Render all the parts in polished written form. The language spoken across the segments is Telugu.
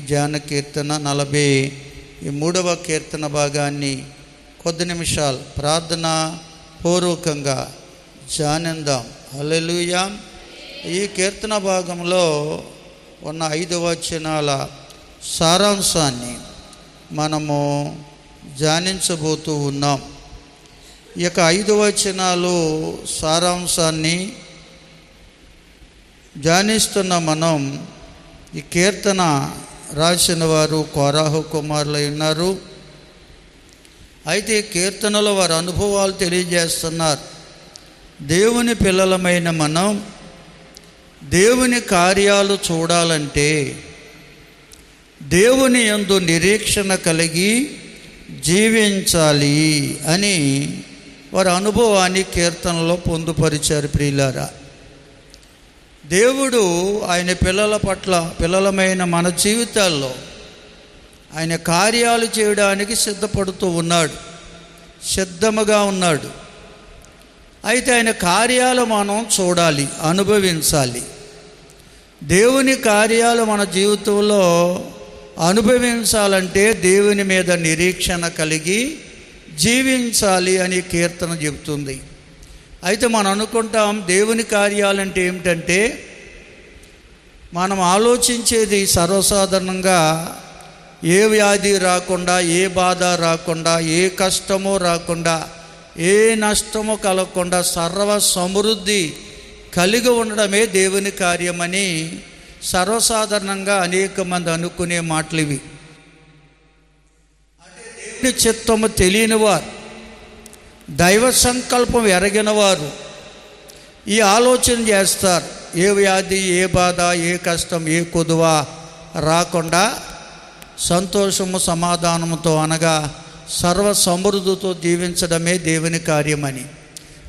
ధ్యాన కీర్తన 43వ కీర్తన భాగాన్ని కొద్ది నిమిషాలు ప్రార్థన పూర్వకంగా ధ్యానిద్దాం. హల్లెలూయా. ఈ కీర్తన భాగంలో ఉన్న 5 వచనాల సారాంశాన్ని మనము ధ్యానించబోతూ ఉన్నాం. ఈ యొక్క 5 వచనాలు సారాంశాన్ని ధ్యానిస్తున్న మనం ఈ కీర్తన రాసిన వారు కోరాహు కుమారులై ఉన్నారు. అయితే ఈ కీర్తనలో వారి అనుభవాలు తెలియజేస్తున్నారు. దేవుని పిల్లలమైన మనం దేవుని కార్యాలు చూడాలంటే దేవుని యందు నిరీక్షణ కలిగి జీవించాలి అని వారి అనుభవాన్ని కీర్తనలో పొందుపరిచారు. ప్రియులారా, దేవుడు ఆయన పిల్లలమైన మన జీవితాల్లో ఆయన కార్యాలు చేయడానికి సిద్ధపడుతూ ఉన్నాడు, సిద్ధముగా ఉన్నాడు. అయితే ఆయన కార్యాలు మనం చూడాలి, అనుభవించాలి. దేవుని కార్యాలు మన జీవితంలో అనుభవించాలంటే దేవుని మీద నిరీక్షణ కలిగి జీవించాలి అని కీర్తన చెబుతుంది. అయితే మనం అనుకుంటాం దేవుని కార్యాలంటే ఏమిటంటే, మనం ఆలోచించేది సర్వసాధారణంగా ఏ వ్యాధి రాకుండా, ఏ బాధ రాకుండా, ఏ కష్టమో రాకుండా, ఏ నష్టము కలగకుండా సర్వ సమృద్ధి కలిగి ఉండడమే దేవుని కార్యమని సర్వసాధారణంగా అనేక మంది అనుకునే మాటలు ఇవి. అంటే దేవుని చిత్తము తెలియని వారు, దైవ సంకల్పం ఎరగిన వారు ఈ ఆలోచన చేస్తారు. ఏ వ్యాధి, ఏ బాధ, ఏ కష్టం, ఏ కొదువ రాకుండా సంతోషము సమాధానముతో అనగా సర్వ సమృద్ధితో జీవించడమే దేవుని కార్యమని.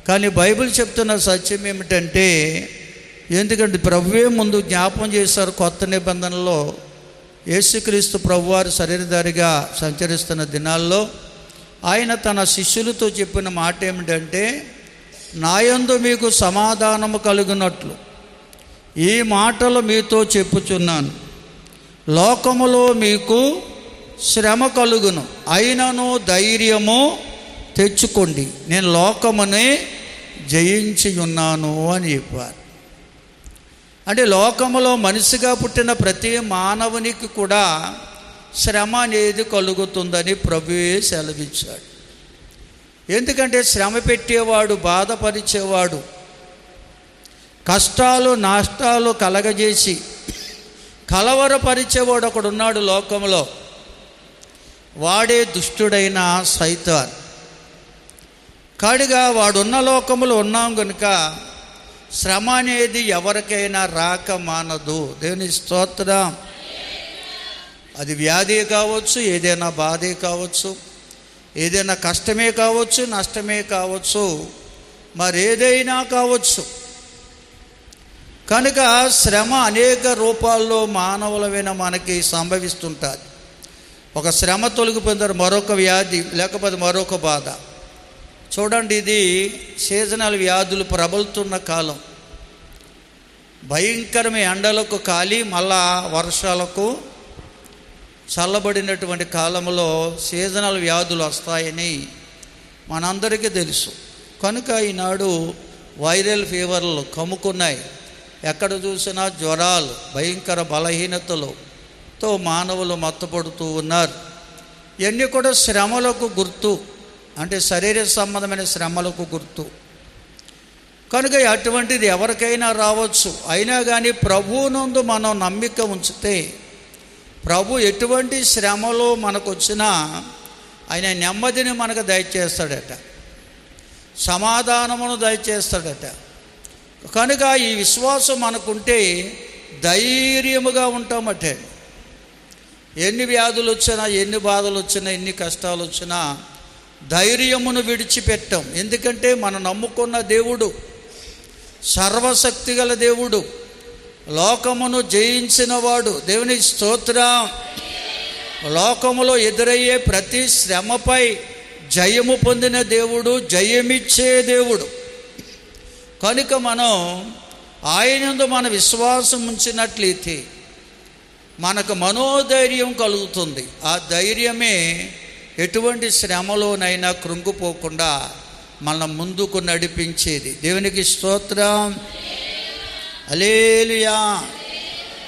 కానీ బైబిల్ చెప్తున్న సత్యం ఏమిటంటే, ఎందుకంటే ప్రభువే ముందు జ్ఞాపం చేశారు. కొత్త నిబంధనలో యేసుక్రీస్తు ప్రభువారు శరీరధారిగా సంచరిస్తున్న దినాల్లో ఆయన తన శిష్యులతో చెప్పిన మాట ఏమిటంటే, నాయందు మీకు సమాధానము కలుగునట్లు ఈ మాటలు మీతో చెప్పుచున్నాను. లోకములో మీకు శ్రమ కలుగును, అయినను ధైర్యము తెచ్చుకోండి, నేను లోకమునే జయించి ఉన్నాను అని చెప్పారు. అంటే లోకములో మనిషిగా పుట్టిన ప్రతి మానవునికి కూడా శ్రమ అనేది కలుగుతుందని ప్రభువే సెలవిచ్చాడు. ఎందుకంటే శ్రమ పెట్టేవాడు, బాధపరిచేవాడు, కష్టాలు నష్టాలు కలగజేసి కలవరపరిచేవాడు ఒకడున్నాడు లోకంలో. వాడే దుష్టుడైన సైతాన్. కాడిగా వాడున్న లోకములో ఉన్నాం కనుక శ్రమ అనేది ఎవరికైనా రాక మానదు. దేవుని స్తోత్రం. అది వ్యాధి కావచ్చు, ఏదైనా బాధే కావచ్చు, ఏదైనా కష్టమే కావచ్చు, నష్టమే కావచ్చు, మరేదైనా కావచ్చు. కనుక శ్రమ అనేక రూపాల్లో మానవులమైన మనకి సంభవిస్తుంటుంది. ఒక శ్రమ తొలగిపోయిన మరొక వ్యాధి, లేకపోతే మరొక బాధ. చూడండి, ఇది సీజనల్ వ్యాధులు ప్రబలుతున్న కాలం. భయంకరమైన ఎండలకు కాలి మళ్ళా వర్షాలకు చల్లబడినటువంటి కాలంలో సీజనల్ వ్యాధులు వస్తాయని మనందరికీ తెలుసు. కనుక ఈనాడు వైరల్ ఫీవర్లు కమ్ముకున్నాయి. ఎక్కడ చూసినా జ్వరాలు, భయంకర బలహీనతలతో మానవులు మత్తపడుతూ ఉన్నారు. ఇవన్నీ కూడా శ్రమలకు గుర్తు, అంటే శరీర సంబంధమైన శ్రమలకు గుర్తు. కనుక అటువంటిది ఎవరికైనా రావచ్చు. అయినా కానీ ప్రభువునందు మనం నమ్మిక ఉంచితే ప్రభు ఎటువంటి శ్రమలో మనకు వచ్చినా ఆయన నెమ్మదిని మనకు దయచేస్తాడట, సమాధానమును దయచేస్తాడట. కనుక ఈ విశ్వాసం మనకుంటే ధైర్యముగా ఉంటామట. ఎన్ని వ్యాధులు వచ్చినా, ఎన్ని బాధలు వచ్చినా, ఎన్ని కష్టాలు వచ్చినా ధైర్యమును విడిచిపెట్టాం. ఎందుకంటే మనం నమ్ముకున్న దేవుడు సర్వశక్తి గల దేవుడు, లోకమును జయించినవాడు. దేవుని స్తోత్రం. లోకములో ఎదురయ్యే ప్రతి శ్రమపై జయము పొందిన దేవుడు, జయమిచ్చే దేవుడు. కనుక మనం ఆయనందు మన విశ్వాసం ఉంచినట్లయితే మనకు మనోధైర్యం కలుగుతుంది. ఆ ధైర్యమే ఎటువంటి శ్రమలోనైనా కృంగిపోకుండా మన ముందుకు నడిపించేది. దేవునికి స్తోత్రం, హల్లెలూయా.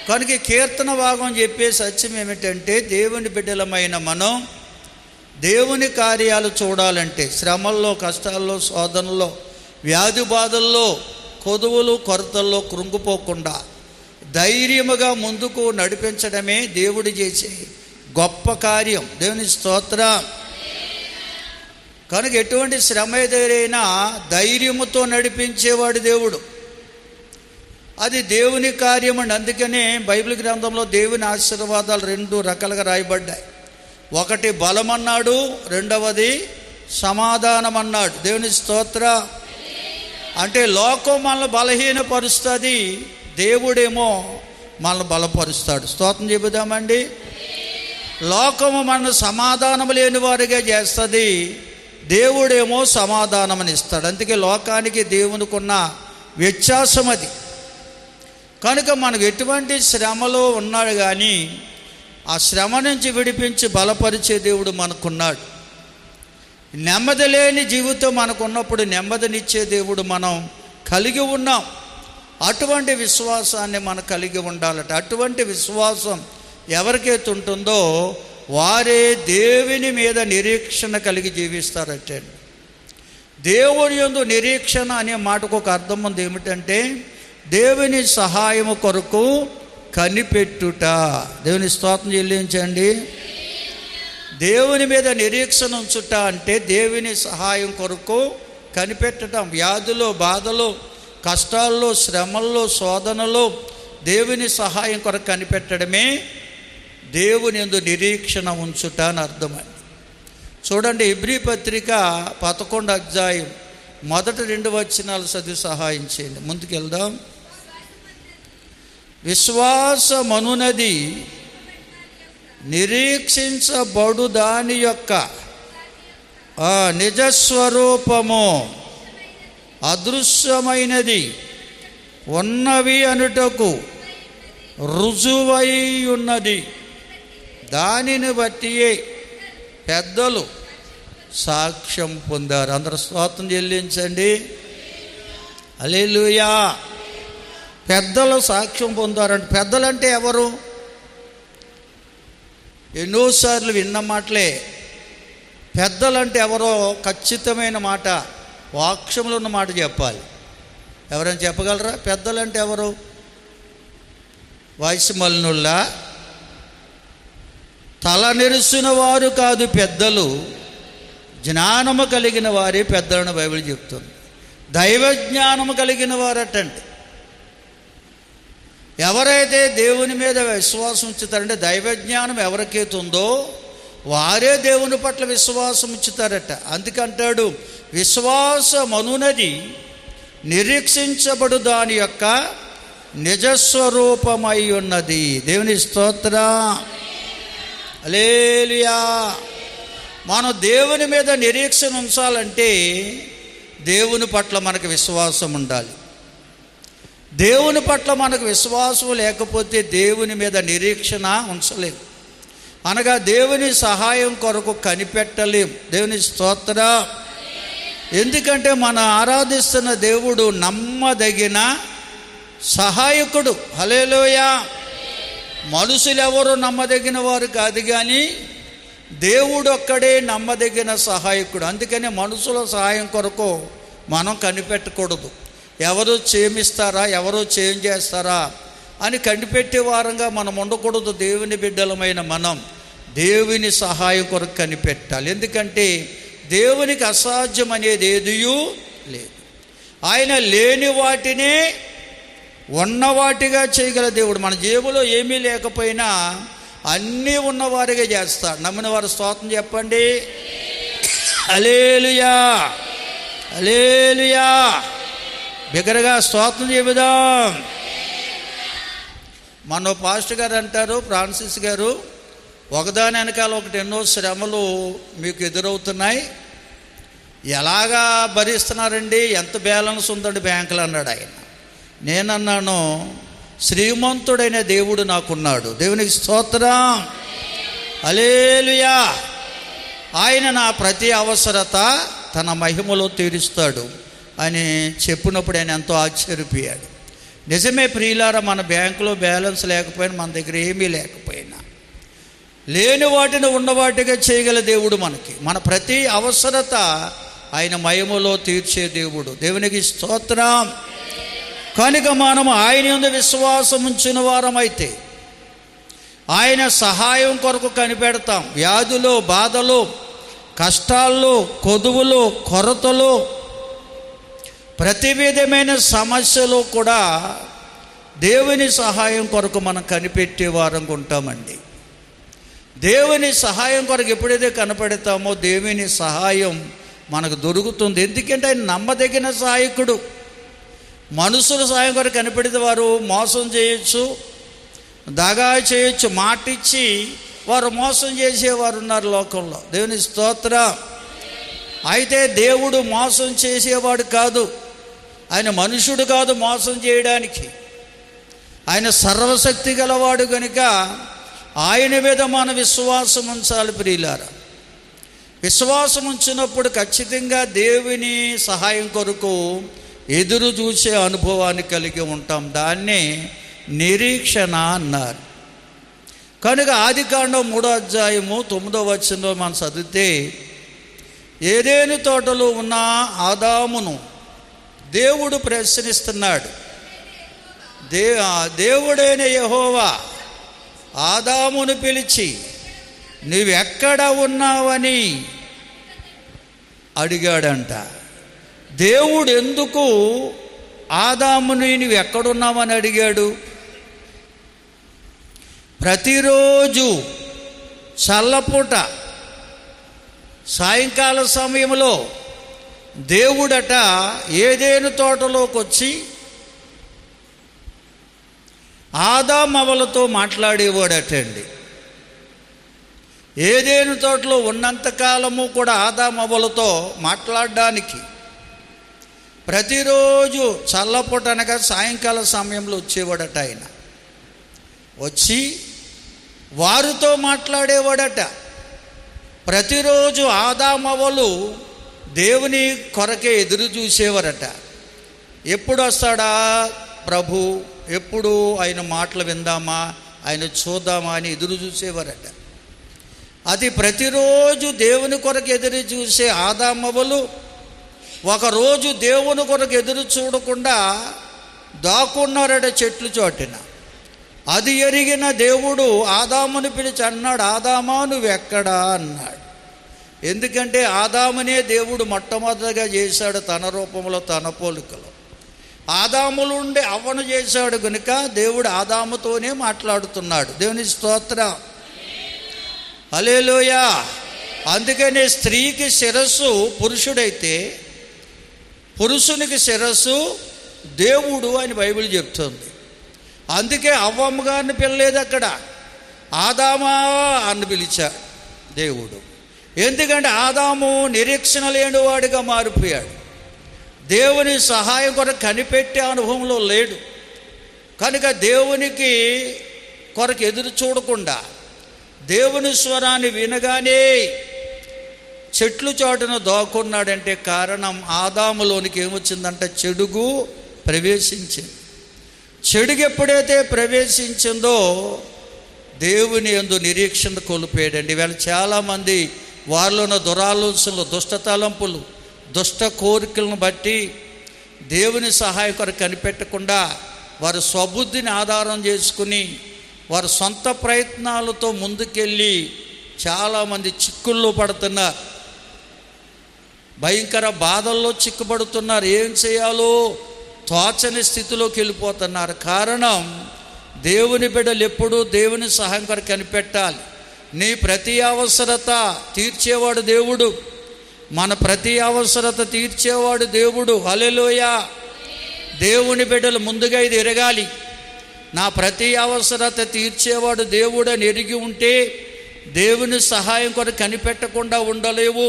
కనుక కీర్తన భాగం చెప్పే సత్యం ఏమిటంటే, దేవుని బిడ్డలమైన మనం దేవుని కార్యాలు చూడాలంటే శ్రమల్లో, కష్టాల్లో, శోధనలో, వ్యాధి బాధల్లో, కొదువులు కొరతల్లో కృంగిపోకుండా ధైర్యముగా ముందుకు నడిపించడమే దేవుడు చేసే గొప్ప కార్యం. దేవుని స్తోత్రం. కనుక ఎటువంటి శ్రమ ఎదురైనా ధైర్యముతో నడిపించేవాడు దేవుడు. అది దేవుని కార్యం అండి. అందుకనే బైబిల్ గ్రంథంలో దేవుని ఆశీర్వాదాలు 2 రకాలుగా రాయబడ్డాయి. ఒకటి బలం అన్నాడు, రెండవది సమాధానం అన్నాడు. దేవుని స్తోత్రం. అంటే లోకం మనల్ని బలహీనపరుస్తుంది, దేవుడేమో మనల్ని బలపరుస్తాడు. స్తోత్రం చెబుదామండి. లోకము మనల్ని సమాధానం లేని వారిగా చేస్తుంది, దేవుడేమో సమాధానం ఇస్తాడు. అందుకే లోకానికి దేవునికి ఉన్న వ్యత్యాసం అది. కనుక మనకు ఎటువంటి శ్రమలో ఉన్నాడు కానీ ఆ శ్రమ నుంచి విడిపించి బలపరిచే దేవుడు మనకున్నాడు. నెమ్మది లేని జీవితం మనకున్నప్పుడు నెమ్మదినిచ్చే దేవుడు మనం కలిగి ఉన్నాం. అటువంటి విశ్వాసాన్ని మనం కలిగి ఉండాలట. అటువంటి విశ్వాసం ఎవరికైతే ఉంటుందో వారే దేవుని మీద నిరీక్షణ కలిగి జీవిస్తారట. దేవుని యందు నిరీక్షణ అనే మాటకు ఒక అర్థం ఉంది. ఏమిటంటే దేవుని సహాయము కొరకు కనిపెట్టుట. దేవుని స్తోత్రం చెల్లించండి. దేవుని మీద నిరీక్షణ ఉంచుట అంటే దేవుని సహాయం కొరకు కనిపెట్టడం. వ్యాధులు, బాధలు, కష్టాల్లో, శ్రమల్లో, శోధనలో దేవుని సహాయం కొరకు కనిపెట్టడమే దేవుని యందు నిరీక్షణ ఉంచుట అని అర్థమండి. చూడండి, హెబ్రీ పత్రిక 11వ అధ్యాయం మొదటి 2 వచనాలు చదివి సహాయం చేయండి. ముందుకెళ్దాం. విశ్వాసమనునది నిరీక్షించబడు దాని యొక్క నిజస్వరూపము, అదృశ్యమైనది ఉన్నవి అనుటకు రుజువై ఉన్నది. దానిని బట్టియే పెద్దలు సాక్ష్యం పొందారు. అందరూ స్తోత్రం చెల్లించండి. హల్లెలూయా. పెద్దలు సాక్ష్యం పొందారంటే పెద్దలంటే ఎవరు? ఎన్నోసార్లు విన్న మాటలే. పెద్దలంటే ఎవరో ఖచ్చితమైన మాట, వాక్యంలో ఉన్న మాట చెప్పాలి. ఎవరైనా చెప్పగలరా? పెద్దలంటే ఎవరు? వయసు మలినుళ్ళ, తల నెరిసిన వారు కాదు పెద్దలు, జ్ఞానము కలిగిన వారే పెద్దలను బైబిల్ చెప్తుంది. దైవ జ్ఞానము కలిగిన వారటండి. ఎవరైతే దేవుని మీద విశ్వాసం ఉంచుతారంటే, దైవజ్ఞానం ఎవరికైతే ఉందో వారే దేవుని పట్ల విశ్వాసం ఉంచుతారట. అందుకంటాడు, విశ్వాసమనునది నిరీక్షించబడు దాని యొక్క నిజస్వరూపమై ఉన్నది. దేవుని స్తోత్రం, హల్లెలూయా. మనం దేవుని మీద నిరీక్షణ ఉంచాలంటే దేవుని పట్ల మనకు విశ్వాసం ఉండాలి. దేవుని పట్ల మనకు విశ్వాసం లేకపోతే దేవుని మీద నిరీక్షణ ఉంచలేం. అనగా దేవుని సహాయం కొరకు కనిపెట్టలేం. దేవుని స్తోత్రం. ఎందుకంటే మనం ఆరాధిస్తున్న దేవుడు నమ్మదగిన సహాయకుడు. హల్లెలూయా. మనుషులు ఎవరు నమ్మదగిన వారు కాదు, కానీ దేవుడు ఒక్కడే నమ్మదగిన సహాయకుడు. అందుకని మనుషుల సహాయం కొరకు మనం కనిపెట్టకూడదు. ఎవరు క్షేమిస్తారా, ఎవరు చేంజ్ చేస్తారా అని కనిపెట్టే వారంగా మనం ఉండకూడదు. దేవుని బిడ్డలమైన మనం దేవుని సహాయం కొరకు కనిపెట్టాలి. ఎందుకంటే దేవునికి అసాధ్యం అనేది ఏదియూ లేదు. ఆయన లేని వాటినే ఉన్నవాటిగా చేయగల దేవుడు. మన జేబులో ఏమీ లేకపోయినా అన్నీ ఉన్నవారిగా చేస్తాడు. నమ్మిన వారు స్తోత్రం చెప్పండి. హల్లెలూయా, హల్లెలూయా. బిగ్గరగా స్తోత్రం చెబుదాం. మన పాస్టర్ గారు అంటారు, ఫ్రాన్సిస్ గారు, ఒకదాని వెనకాల ఒకటి ఎన్నో శ్రమలు మీకు ఎదురవుతున్నాయి, ఎలాగా భరిస్తున్నారండి, ఎంత బ్యాలెన్స్ ఉందండి బ్యాంకులు అన్నాడు ఆయన. నేనన్నాను, శ్రీమంతుడైన దేవుడు నాకున్నాడు. దేవునికి స్తోత్రం, హల్లెలూయా. ఆయన నా ప్రతి అవసరత తన మహిమలో తీరుస్తాడు అని చెప్పినప్పుడు ఆయన ఎంతో ఆశ్చర్యపోయాడు. నిజమే ప్రియులారా, మన బ్యాంకులో బ్యాలెన్స్ లేకపోయినా, మన దగ్గర ఏమీ లేకపోయినా, లేని వాటిని ఉన్నవాటిగా చేయగల దేవుడు మనకి. మన ప్రతి అవసరత ఆయన మహిమలో తీర్చే దేవుడు. దేవునికి స్తోత్రం. కనుక మనం ఆయన యందు విశ్వాసం ఉంచిన వారమైతే ఆయన సహాయం కొరకు కనిపెడతాం. వ్యాధులు, బాధలు, కష్టాల్లో, కొదువులు, కొరతలు, ప్రతి విధమైన సమస్యలు కూడా దేవుని సహాయం కొరకు మనం కనిపెట్టే వారంగా ఉంటామండి. దేవుని సహాయం కొరకు ఎప్పుడైతే కనపడతామో దేవుని సహాయం మనకు దొరుకుతుంది. ఎందుకంటే ఆయన నమ్మదగిన సహాయకుడు. మనుషుల సహాయం కొరకు కనిపెడితే వారు మోసం చేయొచ్చు, దగా చేయొచ్చు, మాటిచ్చి వారు మోసం చేసేవారు ఉన్నారు లోకంలో. దేవుని స్తోత్రం. అయితే దేవుడు మోసం చేసేవాడు కాదు, ఆయన మనుషుడు కాదు మోసం చేయడానికి. ఆయన సర్వశక్తి గలవాడు కనుక ఆయన మీద మన విశ్వాసం ఉంచాలి ప్రియులారా. విశ్వాసం ఉంచినప్పుడు ఖచ్చితంగా దేవుని సహాయం కొరకు ఎదురు చూసే అనుభవాన్ని కలిగి ఉంటాం. దాన్నే నిరీక్షణ అన్నారు. కనుక ఆదికాండం 3:9 మనం చదివితే, ఏదెను తోటలో ఉన్న ఆదామును దేవుడు ప్రశ్నిస్తున్నాడు. దేవుడైన యెహోవా ఆదామును పిలిచి, నువ్వెక్కడ ఉన్నావని అడిగాడంట. దేవుడు ఎందుకు ఆదాముని నువ్వు ఎక్కడున్నావని అడిగాడు? ప్రతిరోజు చల్లపూట సాయంకాల సమయంలో దేవుడట ఏదెను తోటలోకి వచ్చి ఆదామవ్వలతో మాట్లాడేవాడటండి. ఏదెను తోటలో ఉన్నంతకాలము కూడా ఆదామవ్వలతో మాట్లాడడానికి ప్రతిరోజు చల్లపూట అనగా సాయంకాల సమయంలో వచ్చేవాడట. ఆయన వచ్చి వారితో మాట్లాడేవాడట. ప్రతిరోజు ఆదామవ్వలు దేవుని కొరకే ఎదురు చూసేవారట. ఎప్పుడు వస్తాడా ప్రభు, ఎప్పుడు ఆయన మాటలు విందామా, ఆయన చూద్దామా అని ఎదురు చూసేవారట. అది ప్రతిరోజు దేవుని కొరకు ఎదురు చూసే ఆదామవ్వలు ఒకరోజు దేవుని కొరకు ఎదురు చూడకుండా దాక్కున్నారట చెట్లు చోటిన. అది ఎరిగిన దేవుడు ఆదాముని పిలిచి అన్నాడు, ఆదామా నువ్వెక్కడా అన్నాడు. ఎందుకంటే ఆదామునే దేవుడు మొట్టమొదటిగా చేశాడు తన రూపంలో, తన పోలికలో. ఆదాములు ఉండి అవ్వను చేశాడు కనుక దేవుడు ఆదాముతోనే మాట్లాడుతున్నాడు. దేవుని స్తోత్రం, హల్లెలూయా. అందుకనే స్త్రీకి శిరస్సు పురుషుడైతే పురుషునికి శిరస్సు దేవుడు అని బైబిల్ చెప్తుంది. అందుకే అవ్వమ్మ గారిని పిలలేదు, అక్కడ ఆదామా అని పిలిచాడు దేవుడు. ఎందుకంటే ఆదాము నిరీక్షణ లేనివాడిగా మారిపోయాడు. దేవుని సహాయం కొరకు కనిపెట్టే అనుభవంలో లేడు కనుక దేవునికి కొరకు ఎదురు చూడకుండా దేవుని స్వరాన్ని వినగానే చెట్లు చాటున దాక్కున్నాడంటే కారణం ఆదాములోనికి ఏమొచ్చిందంటే చెడుగు ప్రవేశించింది. చెడుగు ఎప్పుడైతే ప్రవేశించిందో దేవుని యందు నిరీక్షణ కోల్పోయాడండి. వీళ్ళు చాలామంది వారిలో ఉన్న దురాలోచనలు, దుష్ట తలంపులు, దుష్ట కోరికలను బట్టి దేవుని సహాయం కొరకు కనిపెట్టకుండా వారు స్వబుద్ధిని ఆధారం చేసుకుని వారు సొంత ప్రయత్నాలతో ముందుకెళ్ళి చాలామంది చిక్కుల్లో పడుతున్నారు, భయంకర బాధల్లో చిక్కుపడుతున్నారు. ఏం చేయాలో తోచని స్థితిలోకి వెళ్ళిపోతున్నారు. కారణం దేవుని బిడ్డలు ఎప్పుడూ దేవుని సహాయం కొరకు కనిపెట్టాలి. నీ ప్రతి అవసరత తీర్చేవాడు దేవుడు, మన ప్రతి అవసరత తీర్చేవాడు దేవుడు. హల్లెలూయా. దేవుని బిడ్డలు ముందుగా ఇది ఎరగాలి, నా ప్రతి అవసరత తీర్చేవాడు దేవుడు అని ఎరిగి ఉంటే దేవుని సహాయం కొరకు కనిపెట్టకుండా ఉండలేవు.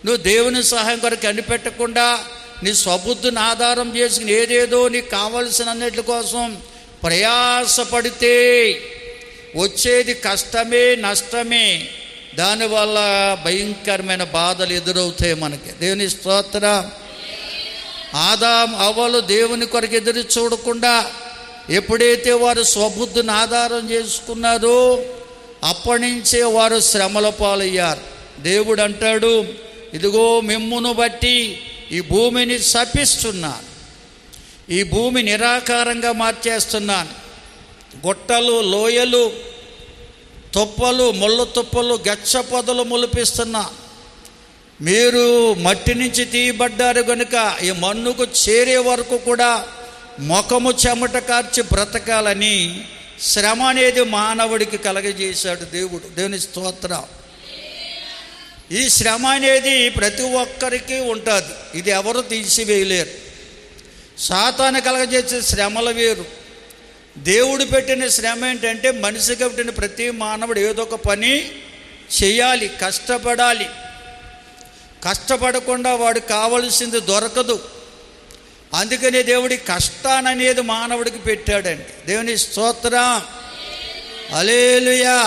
నువ్వు దేవుని సహాయం కొరకు కనిపెట్టకుండా నీ స్వబుద్ధిని ఆధారం చేసుకుని ఏదేదో నీకు కావలసిన అన్నిటి కోసం ప్రయాసపడితే వచ్చేది కష్టమే, నష్టమే. దానివల్ల భయంకరమైన బాధలు ఎదురవుతాయి మనకి. దేవుని స్తోత్రం. ఆదాము అవ్వలు దేవుని కొరకు ఎదురు చూడకుండా ఎప్పుడైతే వారు స్వబుద్ధిని ఆధారం చేసుకున్నారో అప్పటి నుంచే వారు శ్రమల పాలయ్యారు. దేవుడు అంటాడు, ఇదిగో మిమ్మును బట్టి ఈ భూమిని శపిస్తున్నాను, ఈ భూమి నిరాకారంగా మార్చేస్తున్నాను, గుట్టలు, లోయలు, తుప్పలు, ముళ్ళ తుప్పలు, గచ్చ పొదలు మొలిపిస్తున్నా. మీరు మట్టి నుంచి తీయబడ్డారు కనుక ఈ మన్నుకు చేరే వరకు కూడా ముఖము చెమట కార్చి బ్రతకాలని శ్రమ అనేది మానవుడికి కలగజేశాడు దేవుడు. దేవుని స్తోత్రం. ఈ శ్రమ అనేది ప్రతి ఒక్కరికి ఉంటుంది. ఇది ఎవరు తీసివేయలేరు. సాతాను కలగజేసే శ్రమలు వేరు. దేవుడు పెట్టిన శ్రమ ఏంటంటే మనిషికి పెట్టిన ప్రతి మానవుడు ఏదో ఒక పని చేయాలి, కష్టపడాలి. కష్టపడకుండా వాడు కావలసింది దొరకదు. అందుకనే దేవుడి కష్టాననేది మానవుడికి పెట్టాడండి. దేవుని స్తోత్రం. హల్లెలూయా.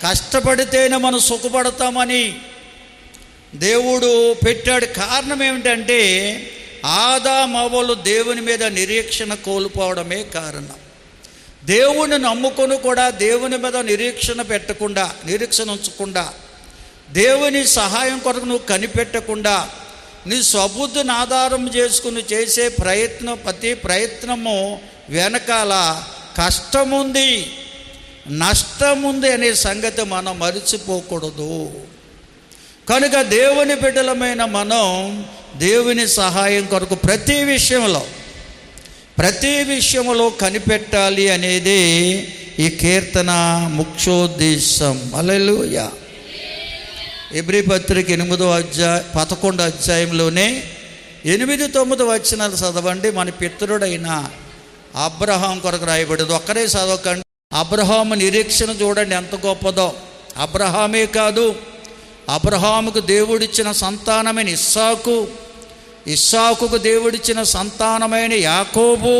కష్టపడితేనే మనం సుఖపడతామని దేవుడు పెట్టాడు. కారణం ఏమిటంటే ఆదాము అవ్వలు దేవుని మీద నిరీక్షణ కోల్పోవడమే కారణం. దేవుని నమ్ముకొని కూడా దేవుని మీద నిరీక్షణ పెట్టకుండా, నిరీక్షణ ఉంచకుండా, దేవుని సహాయం కొరకు నువ్వు కనిపెట్టకుండా నీ స్వబుద్ధిని ఆధారం చేసుకుని చేసే ప్రతి ప్రయత్నము వెనకాల కష్టముంది, నష్టముంది అనే సంగతి మనం మరిచిపోకూడదు. కనుక దేవుని బిడ్డలమైన మనం దేవుని సహాయం కొరకు ప్రతి విషయంలో కనిపెట్టాలి అనేది ఈ కీర్తన ముఖ్యోద్దేశం. హల్లెలూయా. ఎబ్రీ పత్రిక 11వ అధ్యాయంలోనే 8-9 వచనాలు చదవండి. మన పితరుడైన అబ్రహాం కొరకు రాయబడింది. ఒక్కరే చదవకండి. అబ్రహాము నిరీక్షణ చూడండి ఎంత గొప్పదో. అబ్రహామే కాదు, అబ్రహాముకు దేవుడిచ్చిన సంతానమైన ఇస్సాకుకు దేవుడిచ్చిన సంతానమైన యాకోబు,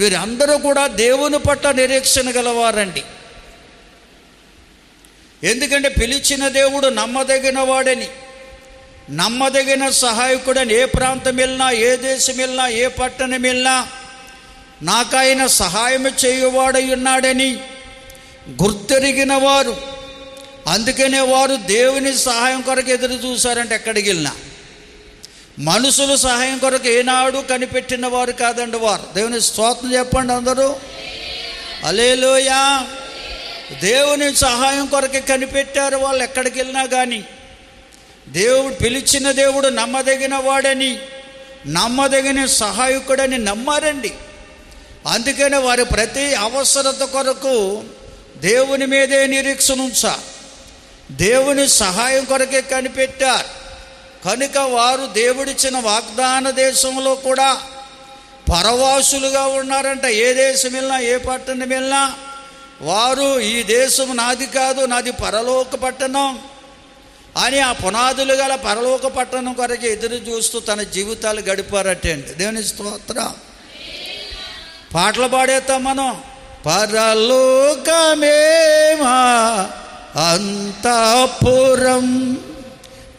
వీరందరూ కూడా దేవుని పట్ల నిరీక్షణ గలవారండి. ఎందుకంటే పిలిచిన దేవుడు నమ్మదగిన వాడని, నమ్మదగిన సహాయకుడని, ఏ ప్రాంతం వెళ్ళినా, ఏ దేశం వెళ్ళినా, ఏ పట్టణం వెళ్ళినా నాకైన సహాయం చేయువాడై ఉన్నాడని గుర్తెరిగిన వారు. అందుకనే వారు దేవుని సహాయం కొరకు ఎదురు చూశారంటే ఎక్కడికి వెళ్ళినా. మనుషుల సహాయం కొరకు ఏనాడు కనిపెట్టిన వారు కాదండి వారు. దేవుని స్తోత్రం చెప్పండి అందరూ. హల్లెలూయా. దేవుని సహాయం కొరకే కనిపెట్టారు వాళ్ళు ఎక్కడికి వెళ్ళినా కానీ. దేవుడు పిలిచిన దేవుడు నమ్మదగిన వాడని, నమ్మదగిన సహాయకుడని నమ్మారండి. అందుకనే వారి ప్రతి అవసరత కొరకు దేవుని మీదే నిరీక్షణ ఉంచారు, దేవుని సహాయం కొరకే కనిపెట్టారు. కనుక వారు దేవుడిచ్చిన వాగ్దాన దేశంలో కూడా పరవాసులుగా ఉన్నారంట. ఏ దేశం వెళ్ళినా, ఏ పట్టణం వెళ్ళినా వారు ఈ దేశం నాది కాదు, నాది పరలోక పట్టణం అని ఆ పునాదులు గల పరలోక పట్టణం కొరకు ఎదురు చూస్తూ తన జీవితాలు గడిపారటండి. దేవుని స్తోత్రం. పాటలు పాడేస్తాం మనం. పరలోకమేమా అంతఃపురం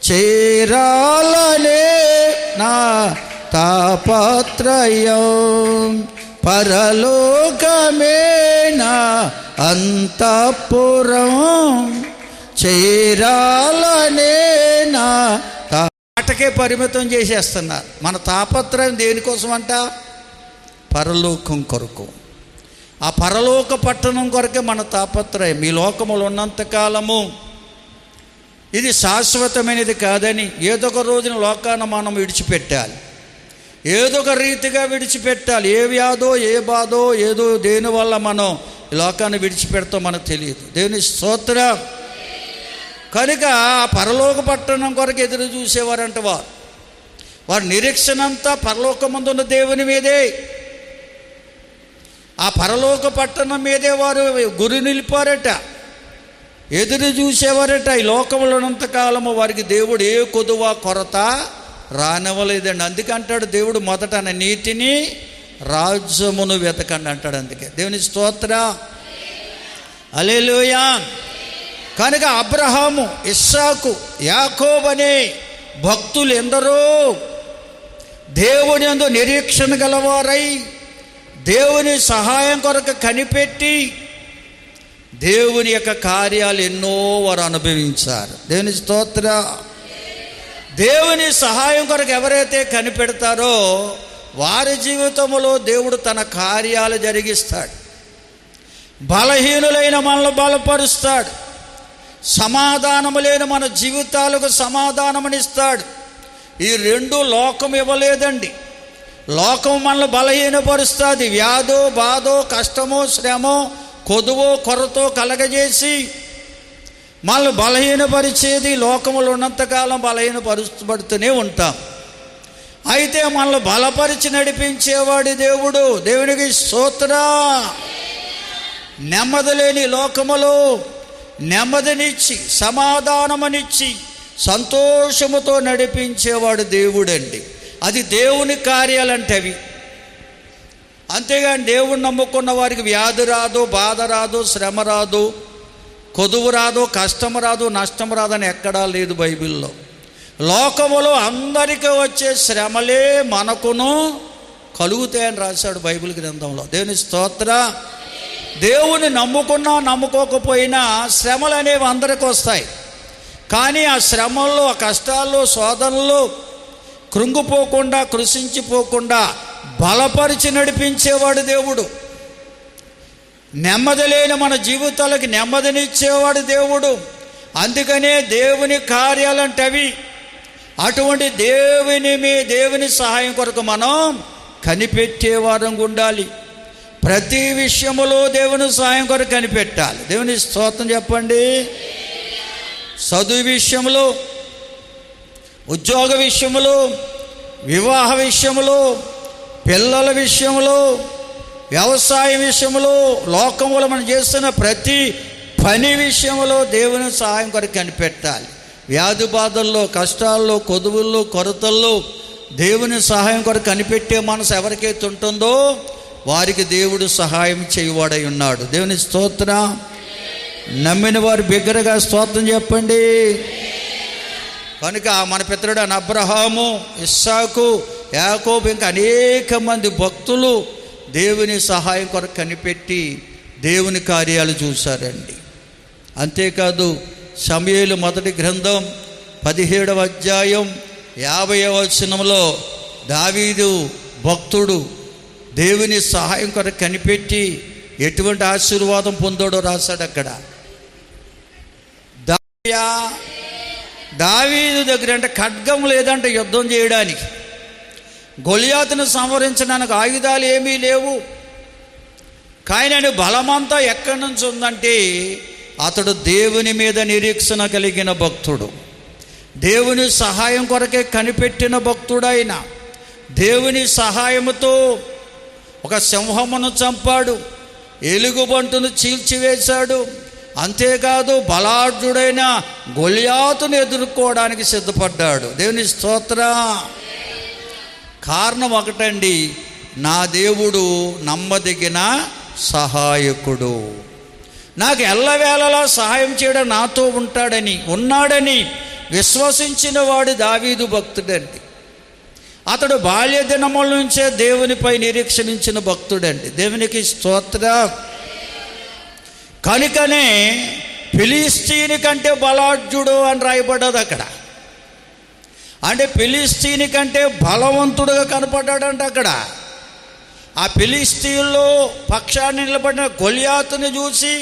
చేరాలనే నా తాపత్రయం, పరలోకమేనా అంతఃపురం చేరాలనే నా పాటకే పరిమితం చేసేస్తున్నారు. మన తాపత్రయం దేనికోసం అంట? పరలోకం కొరకు. ఆ పరలోక పట్టణం కొరకే మన తాపత్రయం. ఈ లోకములు ఉన్నంతకాలము ఇది శాశ్వతమైనది కాదని ఏదో ఒక రోజున లోకాన్ని మనం విడిచిపెట్టాలి, ఏదో ఒక రీతిగా విడిచిపెట్టాలి. ఏ వ్యాధో, ఏ బాధో, ఏదో దేనివల్ల మనం ఈ లోకాన్ని విడిచిపెడతాం మనకు తెలియదు. దేవుని స్తోత్రం. కనుక ఆ పరలోక పట్టణం కొరకు ఎదురు చూసేవారంట వారి నిరీక్షణ అంతా పరలోకమందున్న దేవుని మీదే, ఆ పరలోక పట్టణం మీదే వారు గురి నిలిపారట. ఎదురు చూసేవారట. ఈ లోకంలో ఉన్నంతకాలము వారికి దేవుడు ఏ కొదువ కొరత రానివ్వలేదండి. అందుకే అంటాడు దేవుడు, మొదట నీతిని రాజ్యమును వెతకండి అంటాడు. అందుకే దేవుని స్తోత్ర, హల్లెలూయా. కనుక అబ్రహాము, ఇస్సాకు, యాకోబు అనే భక్తులు ఎందరో దేవుని యందు నిరీక్షణ గలవారై దేవుని సహాయం కొరకు కనిపెట్టి దేవుని యొక్క కార్యాలు ఎన్నో వారు అనుభవించారు. దేవుని స్తోత్ర. దేవుని సహాయం కొరకు ఎవరైతే కనిపెడతారో వారి జీవితంలో దేవుడు తన కార్యాలు జరిగిస్తాడు. బలహీనులైన మనల్ని బలపరుస్తాడు. సమాధానము లేని మన జీవితాలకు సమాధానమునిస్తాడు. ఈ రెండు లోకం ఇవ్వలేదండి. లోకం మనల్ని బలహీనపరుస్తుంది. వ్యాధో, బాధో, కష్టమో, శ్రమో, కొదువో, కొరతో కలగజేసి మనల్ని బలహీనపరిచేది. లోకములు ఉన్నంతకాలం బలహీనపరుస్తూనే ఉంటాం. అయితే మనల్ని బలపరిచి నడిపించేవాడి దేవుడు. దేవునికి స్తోత్రం. నెమ్మది లేని లోకములో నెమ్మదినిచ్చి సమాధానమునిచ్చి సంతోషముతో నడిపించేవాడు దేవుడండి. అది దేవుని కార్యాలంటే అవి. అంతేగాని దేవుణ్ణి నమ్ముకున్న వారికి వ్యాధి రాదు, బాధ రాదు, శ్రమ రాదు, కొదువు రాదు, కష్టం రాదు, నష్టం రాదని ఎక్కడా లేదు బైబిల్లో. లోకములో అందరికీ వచ్చే శ్రమలే మనకును కలుగుతాయని రాశాడు బైబిల్ గ్రంథంలో. దేవుని స్తోత్ర. దేవుని నమ్ముకున్నా నమ్ముకోకపోయినా శ్రమలు అనేవి అందరికీ వస్తాయి. కానీ ఆ శ్రమల్లో, ఆ కష్టాల్లో, శోధనల్లో కృంగిపోకుండా, కృషించిపోకుండా బలపరిచి నడిపించేవాడు దేవుడు. నెమ్మది లేని మన జీవితాలకి నెమ్మదినిచ్చేవాడు దేవుడు. అందుకనే దేవుని కార్యాలంటే అవి. అటువంటి దేవుని సహాయం కొరకు మనం కనిపెట్టేవారం ఉండాలి. ప్రతి విషయములో దేవుని సహాయం కొరకు కనిపెట్టాలి. దేవుని స్తోత్రం చెప్పండి. చదువు విషయంలో, ఉద్యోగ విషయంలో, వివాహ విషయంలో, పిల్లల విషయంలో, వ్యవసాయ విషయంలో, లోకంలో మనం చేస్తున్న ప్రతి పని విషయంలో దేవుని సహాయం కొరకు కనిపెట్టాలి. వ్యాధి బాధల్లో, కష్టాల్లో, కొదువుల్లో, కొరతల్లో దేవుని సహాయం కొరకు కనిపెట్టే మనసు ఎవరికైతే ఉంటుందో వారికి దేవుడు సహాయం చేయువాడై ఉన్నాడు. దేవుని స్తోత్రం. నమ్మిన వారు బిగ్గరగా స్తోత్రం చెప్పండి. కనుక మన పితరుడు అబ్రహాము, ఇస్సాకు, యాకోబు ఇంకా అనేక మంది భక్తులు దేవుని సహాయం కొరకు కనిపెట్టి దేవుని కార్యాలు చూశారండి. అంతేకాదు సమూయేలు మొదటి గ్రంథం 17వ అధ్యాయం 50వ వచనంలో దావీదు భక్తుడు దేవుని సహాయం కొరకు కనిపెట్టి ఎటువంటి ఆశీర్వాదం పొందాడో రాశాడు అక్కడ. దావీదు దగ్గర అంటే ఖడ్గం లేదంటే యుద్ధం చేయడానికి, గొలియాతును సంహరించడానికి ఆయుధాలు ఏమీ లేవు. కానీ ఆయన బలమంతా ఎక్కడి నుంచి ఉందంటే అతడు దేవుని మీద నిరీక్షణ కలిగిన భక్తుడు. దేవుని సహాయం కొరకే కనిపెట్టిన భక్తుడైన దేవుని సహాయముతో ఒక సింహమును చంపాడు, ఎలుగుబంటును చీల్చివేశాడు. అంతేకాదు బలాఢ్యుడైన గొలియాతును ఎదుర్కోవడానికి సిద్ధపడ్డాడు. దేవుని స్తోత్రం. కారణం ఒకటండి, నా దేవుడు నమ్మదగిన సహాయకుడు, నాకు ఎల్లవేళలా సహాయం చేయడం నాతో ఉన్నాడని విశ్వసించిన వాడు దావీదు భక్తుడండి. అతడు బాల్య దినముల నుంచే దేవునిపై నిరీక్షించిన భక్తుడండి. దేవునికి స్తోత్రం. కనుకనే ఫిలిస్తీని కంటే బలాఢ్యుడు అని రాయబడ్డది అక్కడ. అంటే ఫిలిస్తీని కంటే బలవంతుడుగా కనపడ్డాడంట అక్కడ. ఆ ఫిలిస్తీన్లో పక్షాన్ని నిలబడిన గొలియాతుని చూసి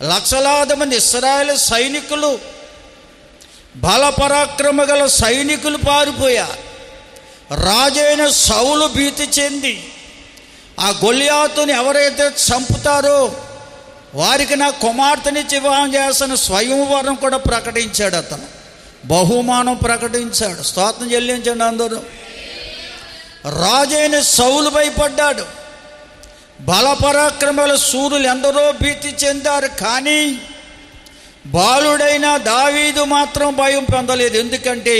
లక్షలాది మంది ఇశ్రాయేలు సైనికులు, బలపరాక్రమ గల సైనికులు పారిపోయారు. రాజైన సౌలు భీతి చెంది ఆ గొలియాతుని ఎవరైతే చంపుతారో వారికి నా కుమార్తెనిచ్చి వివాహం చేసిన స్వయంవరం కూడా ప్రకటించాడు. అతను బహుమానం ప్రకటించాడు. స్తోత్రం చెల్లించండి అందరూ. రాజైన సౌలు భయపడ్డాడు. బలపరాక్రమాల శూరులు ఎందరో భీతి చెందారు. కానీ బాలుడైన దావీదు మాత్రం భయం పొందలేదు. ఎందుకంటే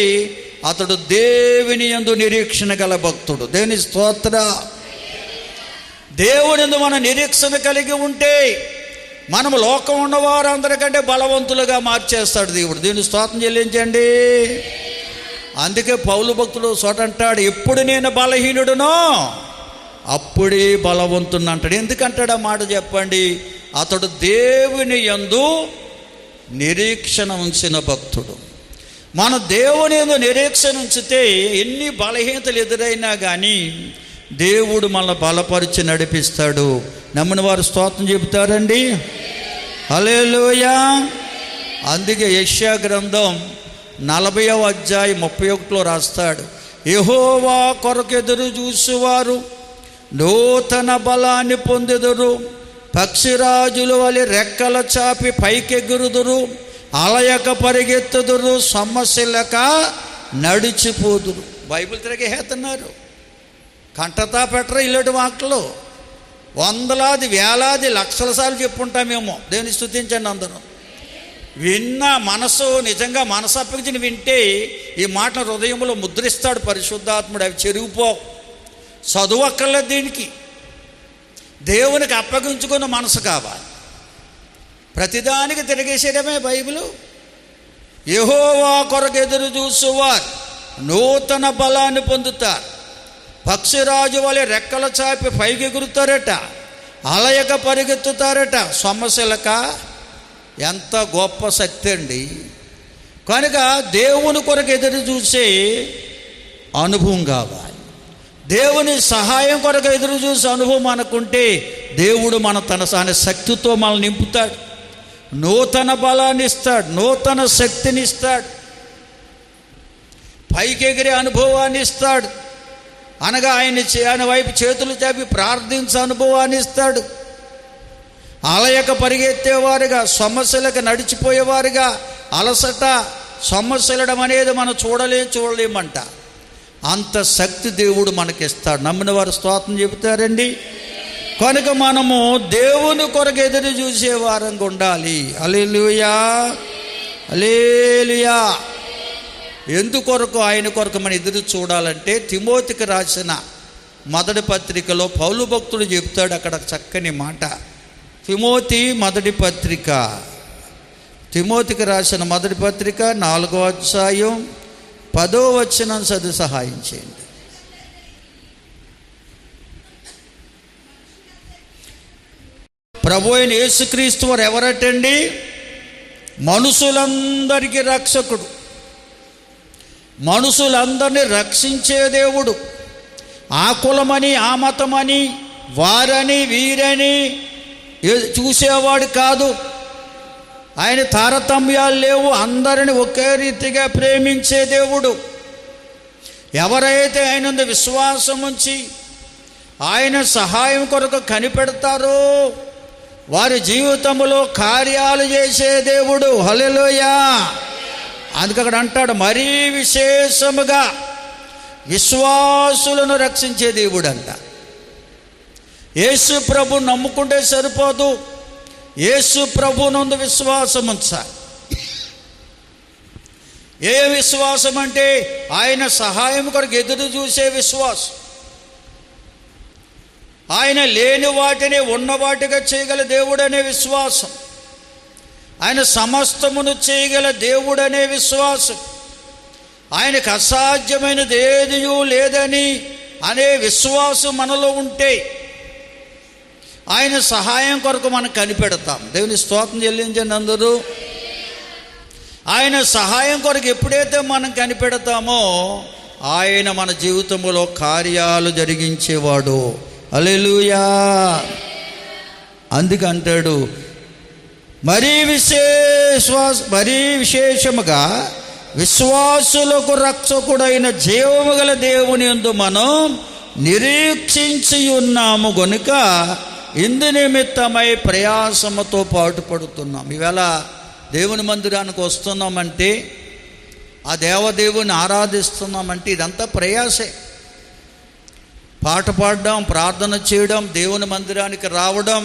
అతడు దేవుని యందు నిరీక్షణ గల భక్తుడు. దేవుని స్తోత్ర. దేవుని యందు మన నిరీక్షణ కలిగి ఉంటే మనం లోకం ఉన్నవారందరికంటే బలవంతులుగా మార్చేస్తాడు దేవుడు. దేవుని స్తోత్రం చెల్లించండి. అందుకే పౌలు భక్తుడు చోట అంటాడు, ఎప్పుడు నేను బలహీనుడునో అప్పుడే బలవంతుని అంటాడు. ఎందుకంటాడు ఆ మాట చెప్పండి? అతడు దేవుని యందు నిరీక్షణ ఉంచిన భక్తుడు. మన దేవుని యందు నిరీక్షణ ఉంచితే ఎన్ని బలహీనతలు ఎదురైనా కానీ దేవుడు మనల్ని బలపరిచి నడిపిస్తాడు. నమ్మిన వారు స్తోత్రం చెబుతారండి. హల్లెలూయా. అందుకే యెషయా గ్రంథం 40వ అధ్యాయం 31లో రాస్తాడు, యెహోవా కొరకు ఎదురు చూసేవారు నూతన బలాన్ని పొందెదరు, పక్షిరాజుల వలె రెక్కల చాపి పైకెగురుదురు, అలయక పరిగెత్తుదురు, సమస్యలక నడిచిపోదురు. బైబిల్ తిరగేస్తున్నారు, కంటతా పెట్టరు ఇలాంటి వాక్లు. వందలాది వేలాది లక్షల సార్లు చెప్పుంటామేమో. దేవుని స్తుతించండి అందరూ. విన్న మనసు నిజంగా మనసు అప్పగించి వింటే ఈ మాట హృదయంలో ముద్రిస్తాడు పరిశుద్ధాత్ముడు. అవి చెరిగిపో. చదువు అక్కర్లేదు దీనికి. దేవునికి అప్పగించుకున్న మనసు కావాలి. ప్రతిదానికి తిరిగేసేయడమే బైబిలు. యెహోవా కొరకు ఎదురు చూసేవారు నూతన బలాన్ని పొందుతారు, పక్షిరాజు వలె రెక్కల చాపి పైకి ఎగురుతారట, అలయక పరిగెత్తుతారట, సమస్యలక. ఎంత గొప్ప శక్తి అండి. కనుక దేవుని కొరకు ఎదురు చూసే అనుభవం కావాలి. దేవుని సహాయం కొరకు ఎదురు చూసే అనుభవం మనకుంటే దేవుడు తన శక్తితో మనల్ని నింపుతాడు, నూతన బలాన్ని ఇస్తాడు, నూతన శక్తిని ఇస్తాడు, పైకి ఎగిరే అనుభవాన్ని ఇస్తాడు. అనగా ఆయన వైపు చేతులు చాపి ప్రార్థించే అనుభవాన్ని ఇస్తాడు. అలయక పరిగెత్తేవారుగా, సమస్యలకు నడిచిపోయేవారుగా, అలసట సమస్యలడం అనేది మనం చూడలేమంట. అంత శక్తి దేవుడు మనకిస్తాడు. నమ్మిన వారు స్తోత్రం చెబుతారండి. కనుక మనము దేవుని కొరకు ఎదురు చూసే వారంగా ఉండాలి. హల్లెలూయా, హల్లెలూయా. ఎందుకొరకు? ఆయన కొరకు మనం ఎదురు చూడాలంటే తిమోతికి రాసిన మొదటి పత్రికలో పౌలు భక్తుడు చెప్తాడు అక్కడ చక్కని మాట. తిమోతి మొదటి పత్రిక, తిమోతికి రాసిన మొదటి పత్రిక 4వ అధ్యాయం 10వ వచనం చదివి సహాయం చేయండి. ప్రభు అయిన యేసుక్రీస్తు వారు ఎవరటండి? మనుషులందరికీ రక్షకుడు, మనుషులందరినీ రక్షించే దేవుడు. ఆ కులమని ఆ మతమని వారని వీరని చూసేవాడు కాదు. ఆయన తారతమ్యాలు లేవు. అందరిని ఒకే రీతిగా ప్రేమించే దేవుడు. ఎవరైతే ఆయన విశ్వాసం ఉంచి ఆయన సహాయం కొరకు కనిపెడతారో వారి జీవితంలో కార్యాలు చేసే దేవుడు. హల్లెలూయా. అందుకు అక్కడ అంటాడు, మరీ విశేషముగా విశ్వాసులను రక్షించే దేవుడు అంట. యేసు ప్రభు నమ్ముకుంటే సరిపోదు, యేసు ప్రభునందు విశ్వాసం ఉంచాలి. ఏ విశ్వాసం అంటే ఆయన సహాయం కొరకు ఎదురు చూసే విశ్వాసం. ఆయన లేని వాటిని ఉన్న వాటిగా చేయగల దేవుడనే విశ్వాసం. ఆయన సమస్తమును చేయగల దేవుడనే విశ్వాసం. ఆయనకు అసాధ్యమైనది ఏది లేదని అనే విశ్వాసం మనలో ఉంటే ఆయన సహాయం కొరకు మనం కనిపెడతాం. దేవుని స్తోత్రం చెల్లించండి అందరూ. ఆయన సహాయం కొరకు ఎప్పుడైతే మనం కనిపెడతామో ఆయన మన జీవితంలో కార్యాలు జరిగించేవాడు. హల్లెలూయా. అందుకంటాడు, మరీ విశేషముగా విశ్వాసులకు రక్షకుడైన జీవము గల దేవుని యందు మనం నిరీక్షించి ఉన్నాము గనుక ఇందు నిమిత్తమై ప్రయాసముతో పాటుపడుతున్నాం. ఈవేళ దేవుని మందిరానికి వస్తున్నామంటే, ఆ దేవదేవుని ఆరాధిస్తున్నామంటే ఇదంతా ప్రయాసే. పాట పాడడం, ప్రార్థన చేయడం, దేవుని మందిరానికి రావడం,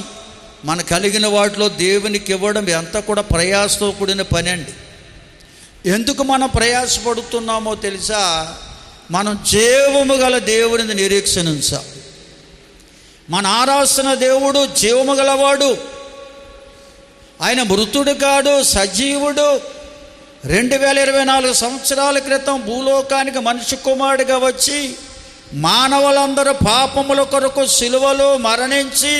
మన కలిగిన వాటిలో దేవునికి ఇవ్వడం ఎంత కూడా ప్రయాసతో కూడిన పని అండి. ఎందుకు మనం ప్రయాసపడుతున్నామో తెలుసా? మనం జీవము గల దేవుని నిరీక్షణ ఉంచాం. మన ఆరాధన దేవుడు జీవము గలవాడు, ఆయన మృతుడు కాడు, సజీవుడు. 2024 సంవత్సరాల క్రితం భూలోకానికి మనిషి కుమారుడిగా వచ్చి మానవులందరూ పాపముల కొరకు సిలువలో మరణించి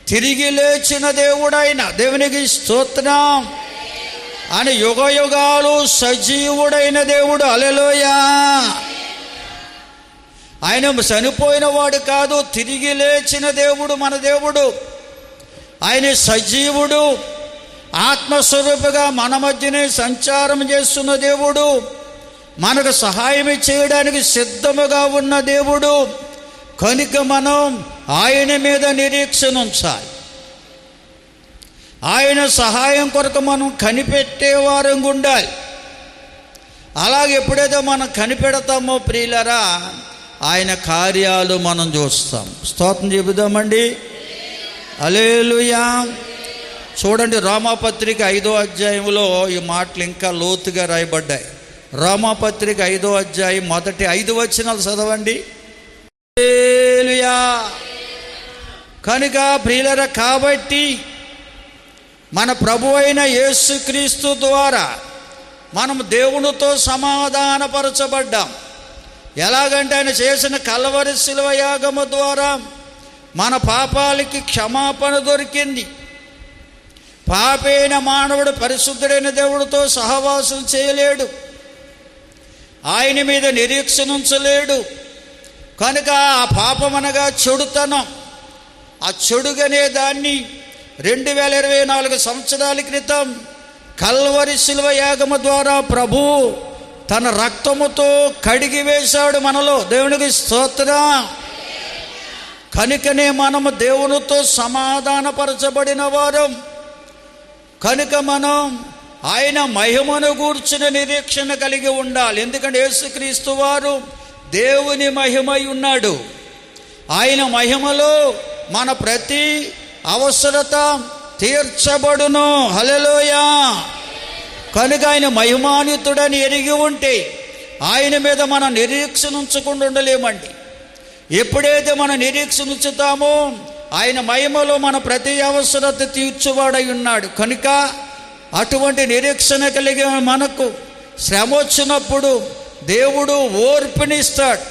తిరిగి లేచిన దేవుడైన దేవునికి స్తోత్రం. అని యుగ యుగాలు సజీవుడైన దేవుడు. హల్లెలూయా. ఆయన చనిపోయిన వాడు కాదు, తిరిగి లేచిన దేవుడు మన దేవుడు. ఆయన సజీవుడు, ఆత్మస్వరూపుగా మన మధ్యనే సంచారం చేస్తున్న దేవుడు, మనకు సహాయం చేయడానికి సిద్ధముగా ఉన్న దేవుడు. కనుక మనం ఆయన మీద నిరీక్షణ ఉంచాలి. ఆయన సహాయం కొరకు మనం కనిపెట్టేవారంగా ఉండాలి. అలాగే ఎప్పుడైతే మనం కనిపెడతామో ప్రియులరా, ఆయన కార్యాలు మనం చూస్తాం. స్తోత్రం చెబుదామండి. హల్లెలూయా. చూడండి, రోమాపత్రిక 5వ అధ్యాయంలో ఈ మాటలు ఇంకా లోతుగా రాయబడ్డాయి. రోమాపత్రిక 5వ అధ్యాయం మొదటి 5 వచనాలు చదవండి. హల్లెలూయా. కనుక ప్రియులరా, కాబట్టి మన ప్రభు అయిన యేసుక్రీస్తు ద్వారా మనం దేవునితో సమాధానపరచబడ్డాం. ఎలాగంటే ఆయన చేసిన కల్వరి శిలువ యాగము ద్వారా మన పాపాలకి క్షమాపణ దొరికింది. పాపైన మానవుడు పరిశుద్ధుడైన దేవుడితో సహవాసం చేయలేడు, ఆయన మీద నిరీక్షణ ఉంచలేడు. కనుక ఆ పాపమనగా చెడుతనం, ఆ చెడుగనే దాన్ని 2024 సంవత్సరాల క్రితం కల్వరి శిలువ యాగము ద్వారా ప్రభు తన రక్తముతో కడిగి వేశాడు మనలో. దేవునికి స్తోత్రం. కనుకనే మనము దేవునితో సమాధానపరచబడిన వారం. కనుక మనం ఆయన మహిమను గూర్చిన నిరీక్షణ కలిగి ఉండాలి. ఎందుకంటే యేసుక్రీస్తు వారు దేవుని మహిమై ఉన్నాడు. ఆయన మహిమలో మన ప్రతి అవసరత తీర్చబడును. హల్లెలూయా. కనుక ఆయన మహిమాన్వితుడని ఎరిగి ఉంటే ఆయన మీద మనం నిరీక్షణ ఉంచకుండా ఉండలేమండి. ఎప్పుడైతే మనం నిరీక్షణ ఉంచుతామో ఆయన మహిమలో మన ప్రతి అవసరత తీర్చువాడై ఉన్నాడు. కనుక అటువంటి నిరీక్షణ కలిగే మనకు శ్రమ వచ్చినప్పుడు దేవుడు ఓర్పునిస్తాడు.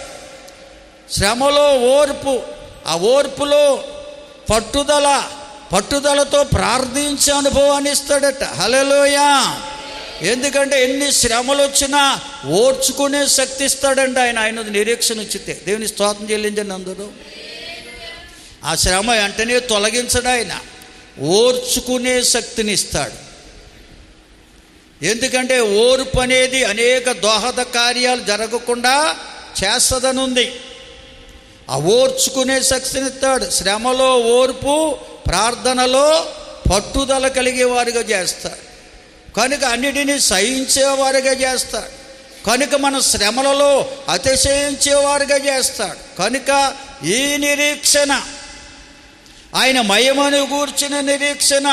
శ్రమలో ఓర్పు, ఆ ఓర్పులో పట్టుదలతో ప్రార్థించే అనుభవాన్ని ఇస్తాడట. హల్లెలూయా. ఎందుకంటే ఎన్ని శ్రమలు వచ్చినా ఓర్చుకునే శక్తి ఇస్తాడండి ఆయన నిరీక్షణ ఇచ్చితే. దేవుని స్తోత్రం చెల్లించండి అందరూ. ఆ శ్రమ వెంటనే తొలగించడు, ఆయన ఓర్చుకునే శక్తిని ఇస్తాడు. ఎందుకంటే ఓర్పు అనేది అనేక దోహద కార్యాలు జరగకుండా చేస్తుందని ఉంది. ఆ ఓర్చుకునే శక్తిని ఇస్తాడు. శ్రమలో ఓర్పు, ప్రార్థనలో పట్టుదల కలిగేవారుగా చేస్తాడు. కనుక అన్నిటినీ సహించేవారుగా చేస్తాడు. కనుక మన శ్రమలలో అతిశయించేవారుగా చేస్తాడు. కనుక ఈ నిరీక్షణ, ఆయన మహిమను గూర్చిన నిరీక్షణ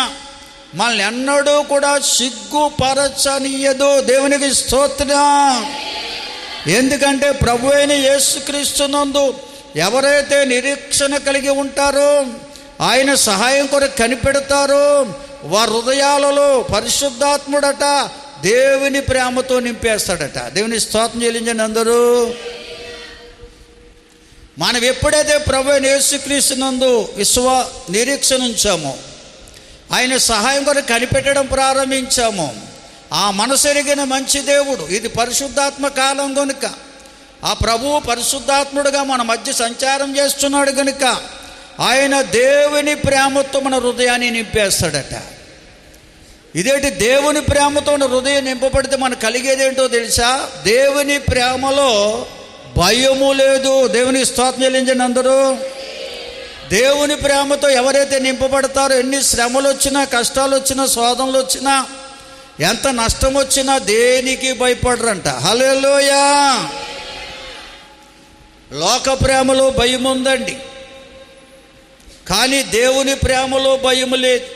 మనల్ని ఎన్నడూ కూడా సిగ్గుపరచనీయదు. దేవునికి స్తోత్రం. ఎందుకంటే ప్రభు అయిన యేసుక్రీస్తునందు ఎవరైతే నిరీక్షణ కలిగి ఉంటారో, ఆయన సహాయం కొరకు కనిపెడతారో, వారి హృదయాలలో పరిశుద్ధాత్ముడట దేవుని ప్రేమతో నింపేస్తాడట. దేవుని స్తోత్రం చెల్లించండి అందరూ. మనం ఎప్పుడైతే ప్రభు అయిన యేసుక్రీస్తునందు నిరీక్షణ ఉంచామో, ఆయన సహాయం కొరకు కనిపెట్టడం ప్రారంభించాము, ఆ మనసెరిగిన మంచి దేవుడు, ఇది పరిశుద్ధాత్మ కాలం కనుక ఆ ప్రభువు పరిశుద్ధాత్ముడుగా మన మధ్య సంచారం చేస్తున్నాడు కనుక ఆయన దేవుని ప్రేమతో మన హృదయాన్ని నింపేస్తాడట. ఇదేంటి? దేవుని ప్రేమతో మన హృదయం నింపబడితే మనకు కలిగేదేంటో తెలుసా? దేవుని ప్రేమలో భయము లేదు. దేవుని స్తోత్రం చెల్లించండి అందరూ. దేవుని ప్రేమతో ఎవరైతే నింపబడతారో, ఎన్ని శ్రమలు వచ్చినా, కష్టాలు వచ్చినా, శోధనలు వచ్చినా, ఎంత నష్టం వచ్చినా దేనికి భయపడరంట. హల్లెలూయా. లోక ప్రేమలో భయం ఉందండి. కానీ దేవుని ప్రేమలో భయం లేదు.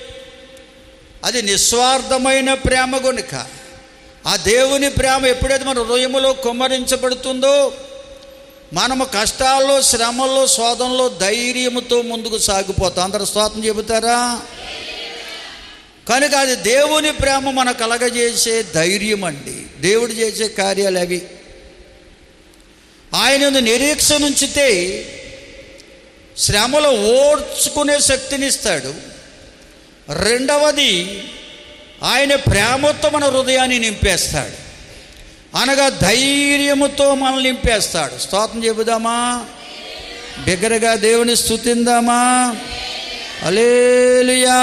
అది నిస్వార్థమైన ప్రేమ గనుక ఆ దేవుని ప్రేమ ఎప్పుడైతే మన హృదయంలో కుమ్మరించబడుతుందో మనము కష్టాల్లో, శ్రమల్లో, శోధనలో ధైర్యంతో ముందుకు సాగిపోతాం. అందరూ స్తోత్రం చెబుతారా? కనుక అది దేవుని ప్రేమ మనకు కలగజేసే ధైర్యం అండి. దేవుడు చేసే కార్యాలు అవి. ఆయన నిరీక్షణ ఉంచితే శ్రమలో ఓర్చుకునే శక్తినిస్తాడు. రెండవది, ఆయన ప్రేమతో మన హృదయాన్ని నింపేస్తాడు, అనగా ధైర్యముతో మనల్ని నింపేస్తాడు. స్తోత్రం చెబుదామా? బిగ్గరగా దేవుని స్తుతిందామా? హల్లెలూయా,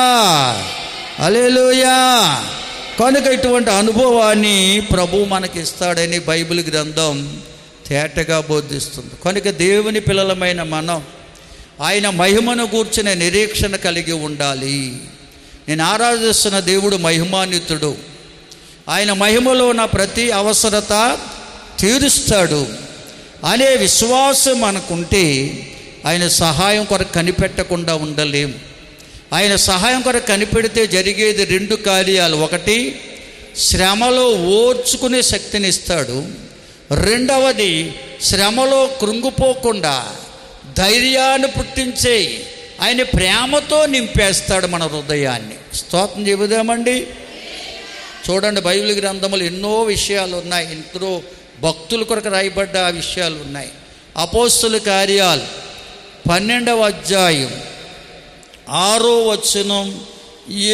హల్లెలూయా. కనుక ఇటువంటి అనుభవాన్ని ప్రభు మనకి ఇస్తాడని బైబిల్ గ్రంథం తేటగా బోధిస్తుంది. కనుక దేవుని పిల్లలమైన మనం ఆయన మహిమను గూర్చిన నిరీక్షణ కలిగి ఉండాలి. నేను ఆరాధిస్తున్న దేవుడు మహిమాన్వితుడు. ఆయన మహిమలో నా ప్రతి అవసరత తీరుస్తాడు అనే విశ్వాసం మనకుంటే ఆయన సహాయం కొరకు కనిపెట్టకుండా ఉండలేం. ఆయన సహాయం కొరకు కనిపెడితే జరిగేది 2 కార్యాలు. ఒకటి, శ్రమలో ఓర్చుకునే శక్తిని ఇస్తాడు. రెండవది, శ్రమలో కృంగిపోకుండా ధైర్యాన్ని పుట్టించే ఆయన ప్రేమతో నింపేస్తాడు మన హృదయాన్ని. స్తోత్రం చెబుదామండి. చూడండి, బైబిల్ గ్రంథములు ఎన్నో విషయాలు ఉన్నాయి. ఇందులో భక్తుల కొరకు రాయబడ్డ విషయాలు ఉన్నాయి. అపోస్తలుల కార్యాలు 12వ అధ్యాయం 6వ వచనం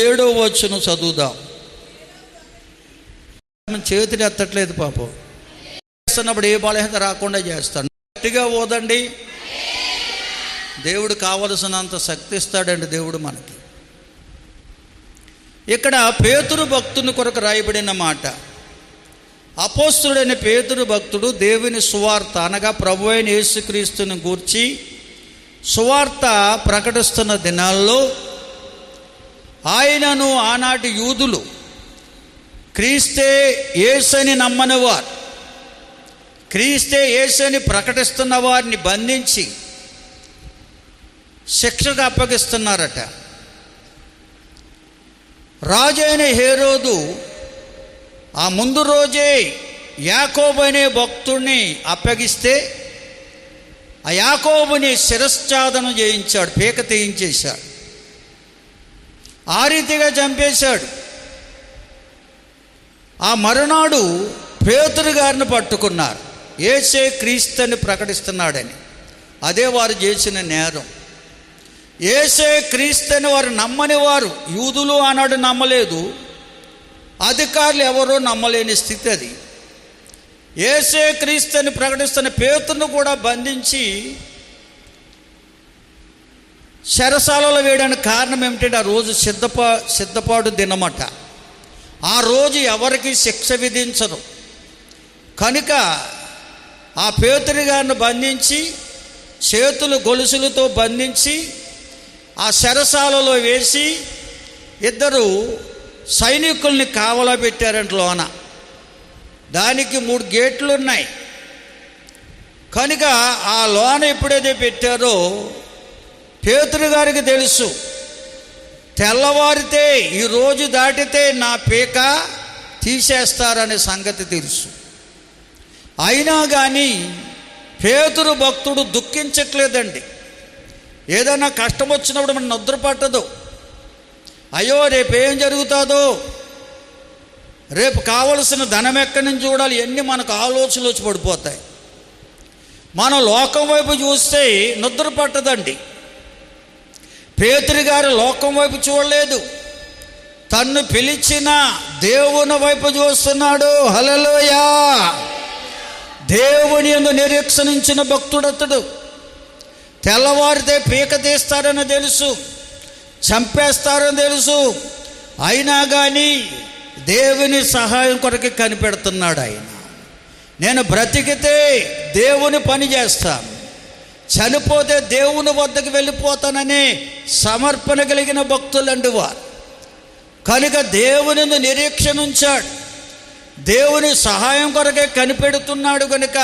7వ వచనం చదువుదాం. చేతిని ఎత్తట్లేదు పాపం. చేస్తున్నప్పుడు ఏ బలహీనత రాకుండా చేస్తాడు. గట్టిగా ఓదండి. దేవుడు కావలసినంత శక్తి ఇస్తాడండి దేవుడు మనకి. ఇక్కడ పేతురు భక్తుని కొరకు రాయబడిన మాట. అపోస్తలుడైన పేతురు భక్తుడు దేవుని సువార్త, అనగా ప్రభువైన యేసుక్రీస్తుని గూర్చి సువార్త ప్రకటిస్తున్న దినాల్లో ఆయనను ఆనాటి యూదులు క్రీస్తే యేసుని నమ్మని వారు, క్రీస్తే యేసుని ప్రకటిస్తున్న వారిని బంధించి శిక్షకు అప్పగిస్తున్నారట. రాజైన హేరోదు ఆ ముందు రోజే యాకోబు అనే భక్తుడిని అప్పగిస్తే ఆ యాకోబుని శిరశ్ఛాదనం చేయించాడు, పీక తీయించేశాడు, ఆ రీతిగా చంపేశాడు. ఆ మరునాడు పేతురు గారిని పట్టుకున్నారు, యేసే క్రీస్తుని ప్రకటిస్తున్నాడని. అదే వారు చేసిన నేరం. యేసే క్రీస్తుని వారు నమ్మని వారు, యూదులు ఆనాడు నమ్మలేదు, అధికారులు ఎవరో నమ్మలేని స్థితి అది. యేసే క్రీస్తుని ప్రకటిస్తున్న పేతురును కూడా బంధించి చెరసాలలో వేయడానికి కారణం ఏమిటంటే ఆ రోజు సిద్ధపాటు దినమట. ఆ రోజు ఎవరికి శిక్ష విధించరు. కనుక ఆ పేతురు గారిని బంధించి చేతులు గొలుసులతో బంధించి ఆ చెరసాలలో వేసి 2 సైనికుల్ని కావలా పెట్టారంట లోన. దానికి 3 గేట్లు ఉన్నాయి. కనుక ఆ లోన ఎప్పుడైతే పెట్టారో పేతురు గారికి తెలుసు, తెల్లవారితే ఈ రోజు దాటితే నా పీక తీసేస్తారనే సంగతి తెలుసు. అయినా కానీ పేతురు భక్తుడు దుఃఖించట్లేదండి. ఏదైనా కష్టం వచ్చినప్పుడు మన నిద్ర పట్టదు. అయ్యో రేపు ఏం జరుగుతుందో, రేపు కావలసిన ధనం ఎక్కడి నుంచి చూడాలి, ఇవన్నీ మనకు ఆలోచనలు వచ్చి పడిపోతాయి. మనం లోకం వైపు చూస్తే నిద్ర పట్టదండి. పేతురు గారు లోకం వైపు చూడలేదు, తన్ను పిలిచిన దేవుని వైపు చూస్తున్నాడు. హల్లెలూయా. దేవుని యందు నిరీక్షించిన భక్తుడతడు. తెల్లవారితే పీక తీస్తారని తెలుసు, చంపేస్తారని తెలుసు, అయినా కానీ దేవుని సహాయం కొరకు కనిపెడుతున్నాడు ఆయన. నేను బ్రతికితే దేవుని పని చేస్తాను, చనిపోతే దేవుని వద్దకు వెళ్ళిపోతాననే సమర్పణ కలిగిన భక్తులండి వారు. కనుక దేవుని నిరీక్షణ ఉంచాడు, దేవుని సహాయం కొరకే కనిపెడుతున్నాడు. కనుక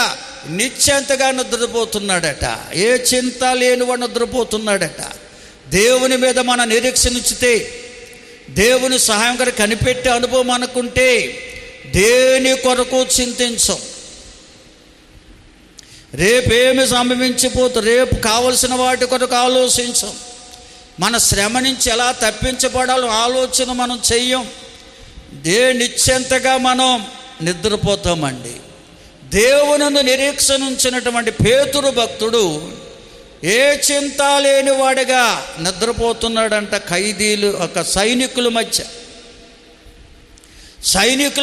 నిశ్చింతగా నిద్రపోతున్నాడట, ఏ చింత లేనివాడు నిద్రపోతున్నాడట. దేవుని మీద మన నిరీక్షణ ఉంచితే, దేవుని సహాయం కొరకు కనిపెట్టే అనుభవం అనుకుంటే దేని కొరకు చింతించం. రేపేమి సంభవించిపోతుంది, రేపు కావలసిన వాటి కొరకు ఆలోచించం. మన శ్రమ నుంచి ఎలా తప్పించబడాలో ఆలోచన మనం చెయ్యం. నిశ్చింతగా మనం నిద్రపోతామండి. దేవునిని నిరీక్షణ ఉంచినటువంటి పేతురు భక్తుడు ఏ చింత లేనివాడిగా నిద్రపోతున్నాడంట. ఖైదీలు ఒక సైనికుల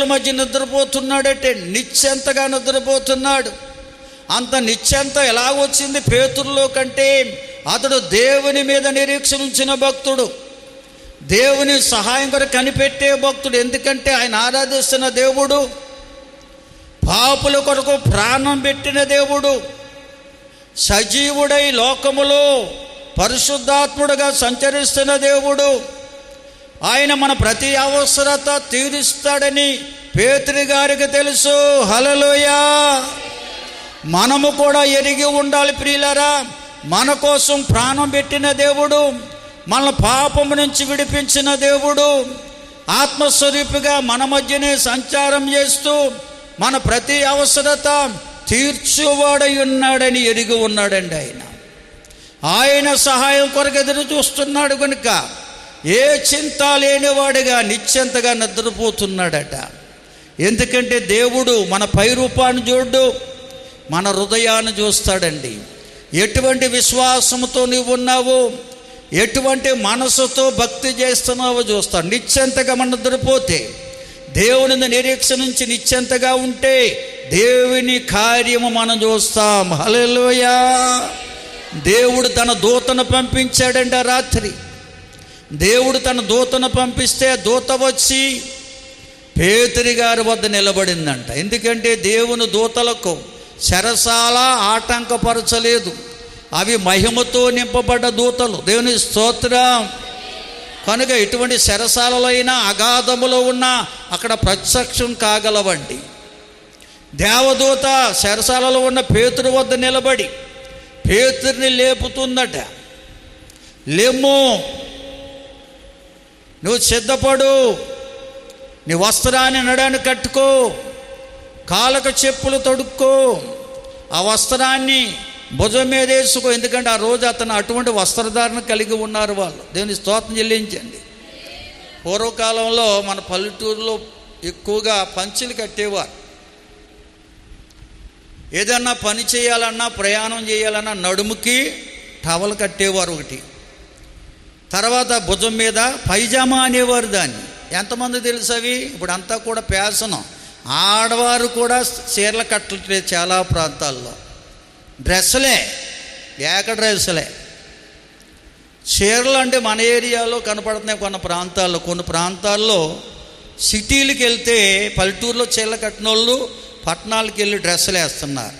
మధ్య నిద్రపోతున్నాడంటే నిశ్చింతగా నిద్రపోతున్నాడు. అంత నిశ్చింత ఎలా వచ్చింది పేతురులో కంటే? అతడు దేవుని మీద నిరీక్షణ ఉంచిన భక్తుడు, దేవుని సహాయం కొరకు కనిపెట్టే భక్తుడు. ఎందుకంటే ఆయన ఆరాధిస్తున్న దేవుడు పాపుల కొరకు ప్రాణం పెట్టిన దేవుడు, సజీవుడై లోకములో పరిశుద్ధాత్ముడుగా సంచరిస్తున్న దేవుడు. ఆయన మన ప్రతి అవసరత తీరుస్తాడని పేతురు గారికి తెలుసు. హల్లెలూయా. మనము కూడా ఎరిగి ఉండాలి ప్రియులారా. మన కోసం ప్రాణం పెట్టిన దేవుడు, మన పాపము నుంచి విడిపించిన దేవుడు, ఆత్మస్వరూపిగా మన మధ్యనే సంచారం చేస్తూ మన ప్రతి అవసరత తీర్చువాడై ఉన్నాడని ఎరిగి ఉన్నాడండి. ఆయన సహాయం కొరకు ఎదురు చూస్తున్నాడు కనుక ఏ చింత లేనివాడిగా నిశ్చింతగా నిద్రపోతున్నాడట. ఎందుకంటే దేవుడు మన పై రూపాన్ని చూడు, మన హృదయాన్ని చూస్తాడండి. ఎటువంటి విశ్వాసంతో నీవు ఉన్నావో, ఎటువంటి మనసుతో భక్తి చేస్తున్నావో చూస్తాడు. నిశ్చింతగా మనం నిద్రపోతే, దేవుని నిరీక్షణ నుంచి నిశ్చింతగా ఉంటే దేవుని కార్యము మనం చూస్తాం. హల్లెలూయా. దేవుడు తన దూతను పంపించాడంట. రాత్రి దేవుడు తన దూతను పంపిస్తే దూత వచ్చి పేతురు గారి వద్ద నిలబడిందంట. ఎందుకంటే దేవుని దూతలకు చెరసాల ఆటంకపరచలేదు. అవి మహిమతో నింపబడ్డ దూతలు. దేవుని స్తోత్రం. కనుక ఎటువంటి చెరసాలలో అయినా అగాధములో ఉన్నా అక్కడ ప్రత్యక్షం కాగలవండి. దేవదూత చెరసాలలో ఉన్న పేతురు వద్ద నిలబడి పేతుర్ని లేపుతుందట. లెమ్ము, నువ్వు సిద్ధపడు, నీ వస్త్రాన్ని నడాన్ని కట్టుకో, కాళ్ళకు చెప్పులు తొడుక్కో, ఆ వస్త్రాన్ని భుజం మీద వేసుకో. ఎందుకంటే ఆ రోజు అతను అటువంటి వస్త్రధారణ కలిగి ఉన్నారు వాళ్ళు. దేవుని స్తోత్రం చెల్లించండి. పూర్వకాలంలో మన పల్లెటూరులో ఎక్కువగా పంచెలు కట్టేవారు. ఏదన్నా పని చేయాలన్నా, ప్రయాణం చేయాలన్నా నడుముకి టవల్ కట్టేవారు ఒకటి. తర్వాత భుజం మీద పైజామా అనేవారు దాన్ని. ఎంతమంది తెలుసు అవి? ఇప్పుడు అంతా కూడా ఫ్యాషను. ఆడవారు కూడా చీరలు కట్టట్లేదు చాలా ప్రాంతాల్లో. డ్రెస్సులే, ఏక డ్రెస్సులే. చీరలు అంటే మన ఏరియాలో కనపడుతున్నాయి కొన్ని ప్రాంతాల్లో. సిటీలకు వెళ్తే పల్లెటూరులో చీరలు కట్టిన వాళ్ళు పట్టణాలకు వెళ్ళి డ్రెస్సులు వేస్తున్నారు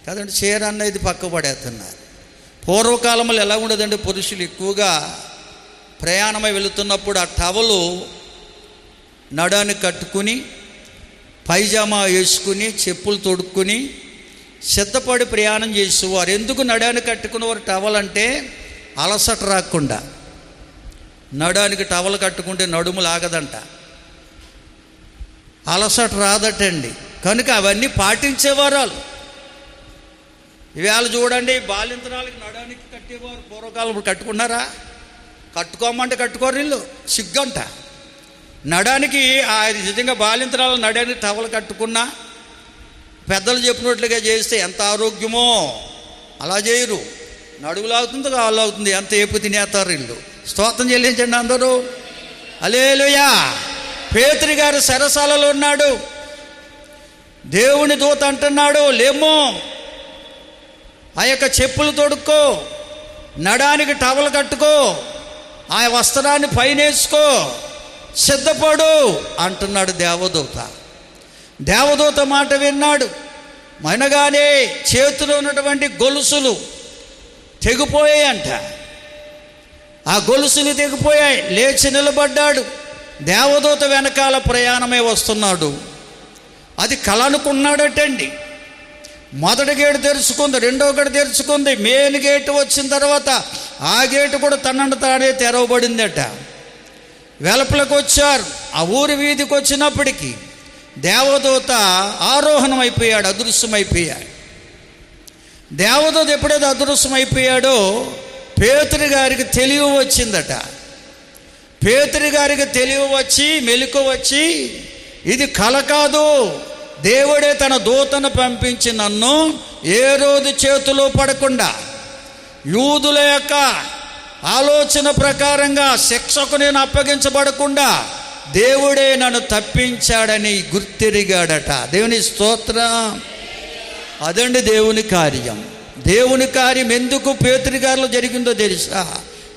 కదండి. చీర అనేది పక్క పడేస్తున్నారు. పూర్వకాలంలో ఎలా ఉండదండి, పురుషులు ఎక్కువగా ప్రయాణమై వెళుతున్నప్పుడు ఆ టవలు నడాన్ని కట్టుకుని, పైజామా వేసుకుని, చెప్పులు తొడుక్కుని సిద్ధపడి ప్రయాణం చేసేవారు. ఎందుకు నడాన్ని కట్టుకునేవారు టవల్ అంటే అలసట రాకుండా. నడానికి టవల్ కట్టుకుంటే నడుము లాగదంట, అలసట రాదటండి. కనుక అవన్నీ పాటించేవారు వాళ్ళు. ఇవాళ చూడండి, బాలింతరాలకి నడానికి కట్టేవారు. పూర్వకాలం ఇప్పుడు కట్టుకున్నారా? కట్టుకోమంటే కట్టుకోరు వీళ్ళు, సిగ్గంట. నడానికి నిజంగా బాలింతరాలు నడానికి టవల్ కట్టుకున్నా పెద్దలు చెప్పినట్లుగా చేస్తే ఎంత ఆరోగ్యమో. అలా చేయరు, నడుగులాగుతుంది, కాళ్ళవుతుంది. ఎంత ఏపు తినేస్తారు వీళ్ళు. స్తోత్రం చెల్లించండి అందరూ. హల్లెలూయా. పేతురు గారు చెరసాలలో ఉన్నాడు. దేవుని దూత అంటున్నాడు, లేమో, ఆ యొక్క చెప్పులు తొడుక్కో, నడానికి టవల్ కట్టుకో, ఆ వస్త్రాన్ని పైనేసుకో, సిద్ధపడు అంటున్నాడు దేవదూత. దేవదూత మాట విన్నాడు. మనగానే చేతిలో ఉన్నటువంటి గొలుసులు తెగిపోయాయంట. ఆ గొలుసులు తెగిపోయాయి. లేచి నిలబడ్డాడు. దేవదూత వెనకాల ప్రయాణమై వస్తున్నాడు. అది కల అనుకున్నాడటండి. మొదటి గేటు తెరుచుకుంది, రెండో గేటు తెరుచుకుంది. మెయిన్ గేటు వచ్చిన తర్వాత ఆ గేటు కూడా తనంత తానే తెరవబడిందట. వెలుపలకు వచ్చారు. ఆ ఊరి వీధికి వచ్చినప్పటికీ దేవదూత ఆరోహణం అయిపోయాడు, అదృశ్యమైపోయాడు. దేవదూత ఎప్పుడైతే అదృశ్యమైపోయాడో పేతురు గారికి తెలివి వచ్చిందట. పేతురు గారికి తెలివి వచ్చి మెలకు వచ్చి, ఇది కల కాదు, దేవుడే తన దూతను పంపించి నన్ను ఏ రోజు చేతిలో పడకుండా యూదుల యొక్క ఆలోచన ప్రకారంగా శిక్షకు నేను అప్పగించబడకుండా దేవుడే నన్ను తప్పించాడని గుర్తెరిగాడట. దేవుని స్తోత్రం. అదండి దేవుని కార్యం. దేవుని కార్యం ఎందుకు పేతురు గారిలో జరిగిందో తెలుసా?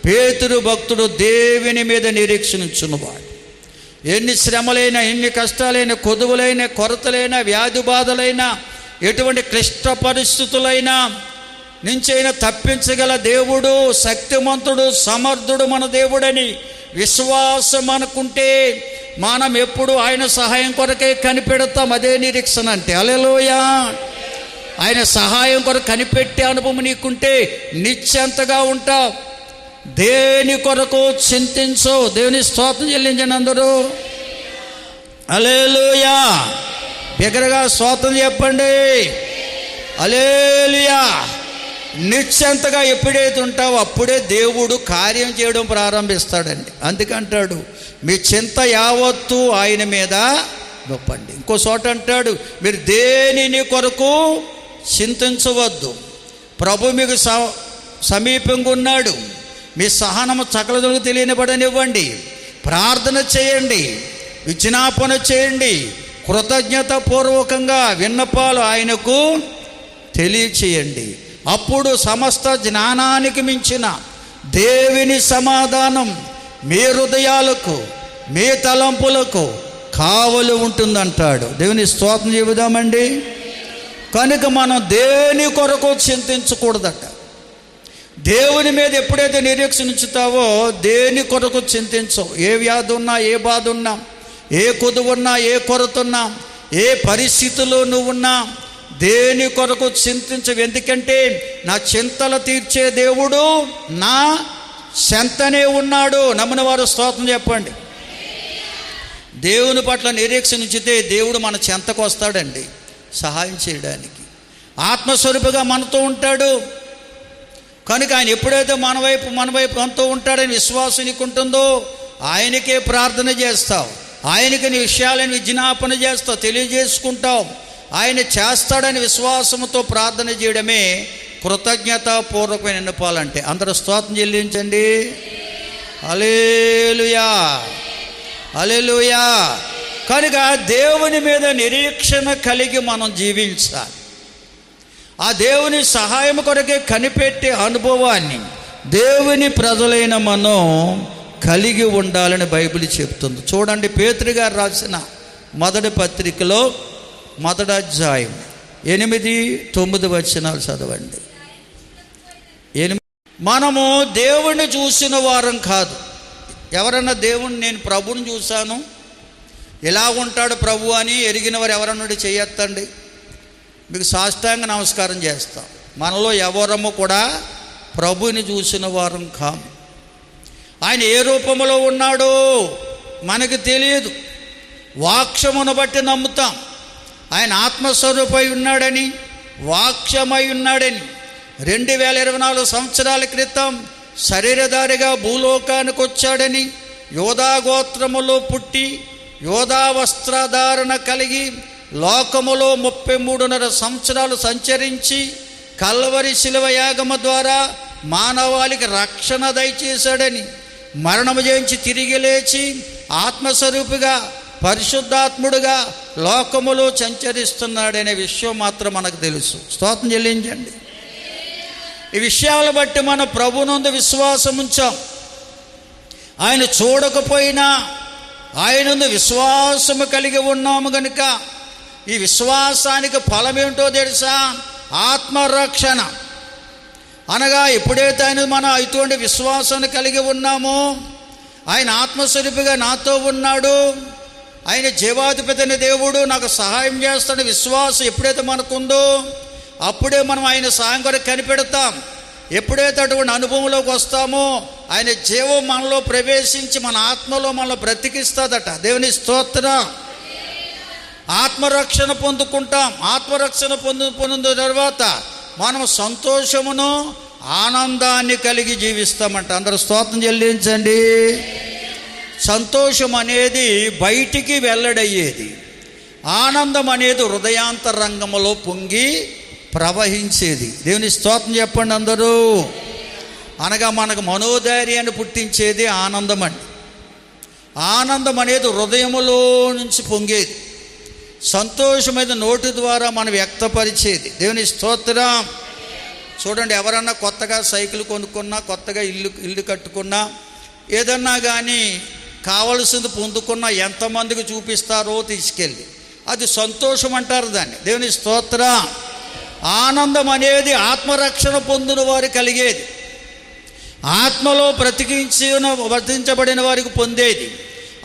పేతురు భక్తుడు దేవుని మీద నిరీక్షణ ఉంచున్నవాడు. ఎన్ని శ్రమలైనా, ఎన్ని కష్టాలైనా, కొదువులైనా, కొరతలైనా, వ్యాధి బాధలైనా, ఎటువంటి క్లిష్ట పరిస్థితులైనా నుంచైనా తప్పించగల దేవుడు, శక్తిమంతుడు, సమర్థుడు మన దేవుడని విశ్వాసం అనుకుంటే మనం ఎప్పుడు ఆయన సహాయం కొరకే కనిపెడతాం. అదే నిరీక్షణ అంటే. హల్లెలూయా. ఆయన సహాయం కొరకు కనిపెట్టే అనుభవం నీకుంటే నిశ్చింతగా ఉంటావు. దేని కొరకు చింతించవు. దేవుని స్తోత్రం చెల్లించండి అందరూ. హల్లెలూయా. బిగ్గరగా స్తోత్రం చెప్పండి. హల్లెలూయా. నిశ్చింతగా ఎప్పుడైతే ఉంటావో అప్పుడే దేవుడు కార్యం చేయడం ప్రారంభిస్తాడండి. అందుకంటాడు, మీ చింత యావత్తు ఆయన మీద గొప్పండి. ఇంకో చోట అంటాడు, మీరు దేనిని కొరకు చింతించవద్దు, ప్రభు మీకు సమీపంగా ఉన్నాడు, మీ సహనము సకలదులకు తెలియనివ్వనివ్వండి, ప్రార్థన చేయండి, విజ్ఞాపన చేయండి, కృతజ్ఞత పూర్వకంగా విన్నపాలు ఆయనకు తెలియచేయండి. అప్పుడు సమస్త జ్ఞానానికి మించిన దేవుని సమాధానం మీ హృదయాలకు, మీ తలంపులకు కావలి ఉంటుందంటాడు. దేవుని స్తోత్రం చెబుదామండి. కనుక మనం దేని కొరకు చింతించకూడదట. దేవుని మీద ఎప్పుడైతే నిరీక్షణ ఉంచుతావో దేని కొరకు చింతించవు. ఏ వ్యాధి ఉన్నా, ఏ బాధ ఉన్నా, ఏ కొదువున్నా, ఏ కొరత ఉన్నా, ఏ పరిస్థితుల్లో నువ్వున్నా దేని కొరకు చింతించవు. ఎందుకంటే నా చింతలు తీర్చే దేవుడు నా చెంతనే ఉన్నాడు. నమ్మిన వారు స్తోత్రం చెప్పండి. దేవుని పట్ల నిరీక్షణ ఉంచితే దేవుడు మన చెంతకు వస్తాడండి సహాయం చేయడానికి. ఆత్మస్వరూపిగా మనతో ఉంటాడు. కనుక ఆయన ఎప్పుడైతే మన వైపు మనతో ఉంటాడని విశ్వాసం నీకు ఉంటుందో ఆయనకే ప్రార్థన చేస్తావు, ఆయనకి నీ విషయాలను విజ్ఞాపన చేస్తావు, తెలియజేసుకుంటావు. ఆయన చేస్తాడని విశ్వాసంతో ప్రార్థన చేయడమే కృతజ్ఞతాపూర్వకమైన విన్నపాలంటే. అందరూ స్తోత్రం చెల్లించండి. హల్లెలూయా, హల్లెలూయా. కనుక దేవుని మీద నిరీక్షణ కలిగి మనం జీవించాలి. ఆ దేవుని సహాయం కొరకే కనిపెట్టే అనుభవాన్ని దేవుని ప్రజలైన మనం కలిగి ఉండాలని బైబిల్ చెప్తుంది. చూడండి, పేతురు గారు రాసిన మొదటి పత్రికలో 1వ అధ్యాయం 8-9 వచనాలు చదవండి. మనము దేవుణ్ణి చూసిన వారం కాదు. ఎవరన్నా దేవుణ్ణి, నేను ప్రభుని చూశాను, ఎలా ఉంటాడు ప్రభు అని ఎరిగిన వారు ఎవరన్నా చేయొద్దండి, మీకు సాష్టాంగ నమస్కారం చేస్తాం. మనలో ఎవరము కూడా ప్రభుని చూసిన వారం కాము. ఆయన ఏ రూపంలో ఉన్నాడో మనకు తెలియదు. వాక్యమును బట్టి నమ్ముతాం. ఆయన ఆత్మస్వరూపై ఉన్నాడని, వాక్యమై ఉన్నాడని 2024 సంవత్సరాల క్రితం శరీరధారిగా భూలోకానికి వచ్చాడని, యోధా గోత్రములో పుట్టి యోధా వస్త్రధారణ కలిగి లోకములో 33.5 సంవత్సరాలు సంచరించి కల్వరి శిలువ యాగము ద్వారా మానవాళికి రక్షణ దయచేశాడని, మరణము జయించి తిరిగి లేచి ఆత్మస్వరూపిగా పరిశుద్ధాత్ముడుగా లోకములో సంచరిస్తున్నాడనే విషయం మాత్రం మనకు తెలుసు. స్తోత్రం చెల్లించండి. ఈ విషయాలను బట్టి మన ప్రభునందు విశ్వాసం ఉంచాం. ఆయన చూడకపోయినా ఆయనందు విశ్వాసము కలిగి ఉన్నాము కనుక ఈ విశ్వాసానికి ఫలమేంటో తెలుసా? ఆత్మరక్షణ. అనగా ఎప్పుడైతే ఆయన మనం ఇటువంటి విశ్వాసాన్ని కలిగి ఉన్నామో, ఆయన ఆత్మస్వరూపిగా నాతో ఉన్నాడు, ఆయన జీవాధిపతి దేవుడు నాకు సహాయం చేస్తాడు విశ్వాసం ఎప్పుడైతే మనకుందో అప్పుడే మనం ఆయన సహాయం కొరకు కనిపెడతాం. ఎప్పుడైతే అటువంటి అనుభవంలోకి వస్తామో ఆయన జీవం మనలో ప్రవేశించి మన ఆత్మలో మనలో బ్రతికిస్తుందట. దేవుని స్తోత్రం. ఆత్మరక్షణ పొందుకుంటాం. ఆత్మరక్షణ పొందిన తర్వాత మనం సంతోషమును ఆనందాన్ని కలిగి జీవిస్తామంట. అందరూ స్తోత్రం చెల్లించండి. సంతోషం అనేది బయటికి వెల్లడయ్యేది, ఆనందం అనేది హృదయాంతరంగంలో పొంగి ప్రవహించేది. దేవుని స్తోత్రం చెప్పండి అందరూ. అనగా మనకు మనోధైర్యాన్ని పుట్టించేది ఆనందం అండి. ఆనందం అనేది హృదయములో నుంచి పొంగేది. సంతోషమైన నోటి ద్వారా మనం వ్యక్తపరిచేది. దేవుని స్తోత్రం. చూడండి, ఎవరన్నా కొత్తగా సైకిల్ కొనుక్కున్నా, కొత్తగా ఇల్లు కట్టుకున్నా, ఏదన్నా కానీ కావలసింది పొందుకున్నా ఎంతమందికి చూపిస్తారో తీసుకెళ్ళి, అది సంతోషం అంటారు దాన్ని. దేవుని స్తోత్రం. ఆనందం అనేది ఆత్మరక్షణ పొందిన వారు కలిగేది, ఆత్మలో బ్రతికించబడిన వారికి పొందేది.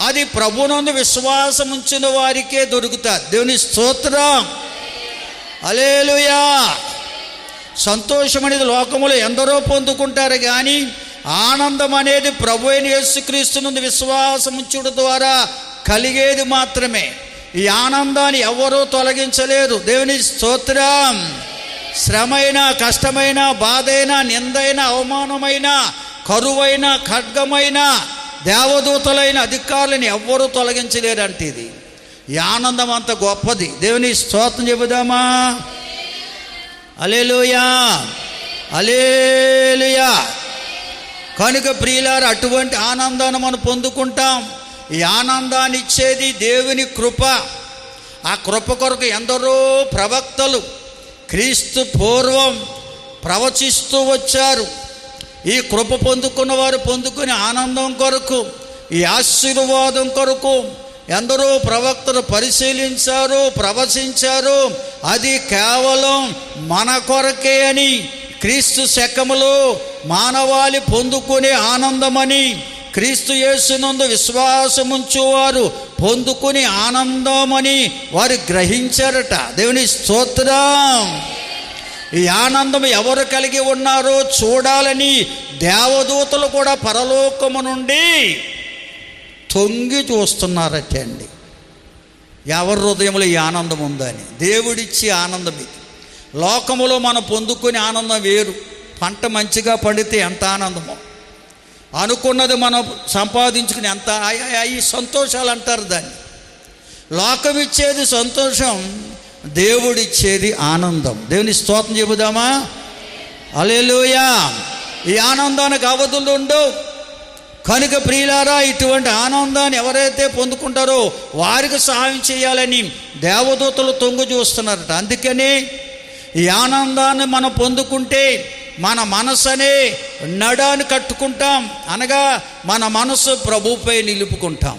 అది ప్రభువునందు విశ్వాసం ఉంచిన వారికే దొరుకుతుంది. దేవుని స్తోత్రం. హల్లెలూయా. సంతోషం అనేది లోకములో ఎందరో పొందుకుంటారు, కానీ ఆనందం అనేది ప్రభు అయిన యేసుక్రీస్తునందు విశ్వాసం ఉంచుట ద్వారా కలిగేది మాత్రమే. ఈ ఆనందాన్ని ఎవరూ తొలగించలేరు. దేవుని స్తోత్రం. శ్రమైన, కష్టమైన, బాధైన, నిందైన, అవమానమైన, కరువైన, ఖడ్గమైన, దేవదూతలైన అధికారులను ఎవ్వరూ తొలగించలేరంటే ఇది. ఈ ఆనందం అంత గొప్పది. దేవుని స్తోత్రం చెబుదామా? హల్లెలూయా, హల్లెలూయా. కనుక ప్రియులారా, అటువంటి ఆనందాన్ని మనం పొందుకుంటాం. ఈ ఆనందాన్ని ఇచ్చేది దేవుని కృప. ఆ కృప కొరకు ఎందరో ప్రవక్తలు క్రీస్తు పూర్వం ప్రవచిస్తూ వచ్చారు. ఈ కృప పొందుకున్న వారు పొందుకునే ఆనందం కొరకు, ఈ ఆశీర్వాదం కొరకు ఎందరో ప్రవక్తలు పరిశీలించారు, ప్రవచించారు. అది కేవలం మన కొరకే అని, క్రీస్తు శకములో మానవాళి పొందుకునే ఆనందమని, క్రీస్తు యేసునందు విశ్వాసముంచువారు పొందుకుని ఆనందమని వారు గ్రహించారట. దేవుని స్తోత్రం. ఈ ఆనందం ఎవరు కలిగి ఉన్నారో చూడాలని దేవదూతలు కూడా పరలోకము నుండి తొంగి చూస్తున్నారట అండి. ఎవరి హృదయంలో ఈ ఆనందం ఉందని. దేవుడిచ్చే ఆనందం ఇది. లోకములో మనం పొందుకునే ఆనందం వేరు. పంట మంచిగా పండితే ఎంత ఆనందమో, అనుకున్నది మనం సంపాదించుకుని ఎంత, ఈ సంతోషాలు అంటారు దాన్ని. లోకం ఇచ్చేది సంతోషం, దేవుడిచ్చేది ఆనందం. దేవుని స్తోత్రం చెబుదామా? హల్లెలూయా. ఈ ఆనందానికి అవధులు ఉండవు. కనుక ప్రియులారా, ఇటువంటి ఆనందాన్ని ఎవరైతే పొందుకుంటారో వారికి సహాయం చేయాలని దేవదూతలు తొంగి చూస్తున్నారట. అందుకనే ఈ ఆనందాన్ని మనం పొందుకుంటే మన మనసనే నడాన్ని కట్టుకుంటాం. అనగా మన మనసు ప్రభువుపై నిలుపుకుంటాం.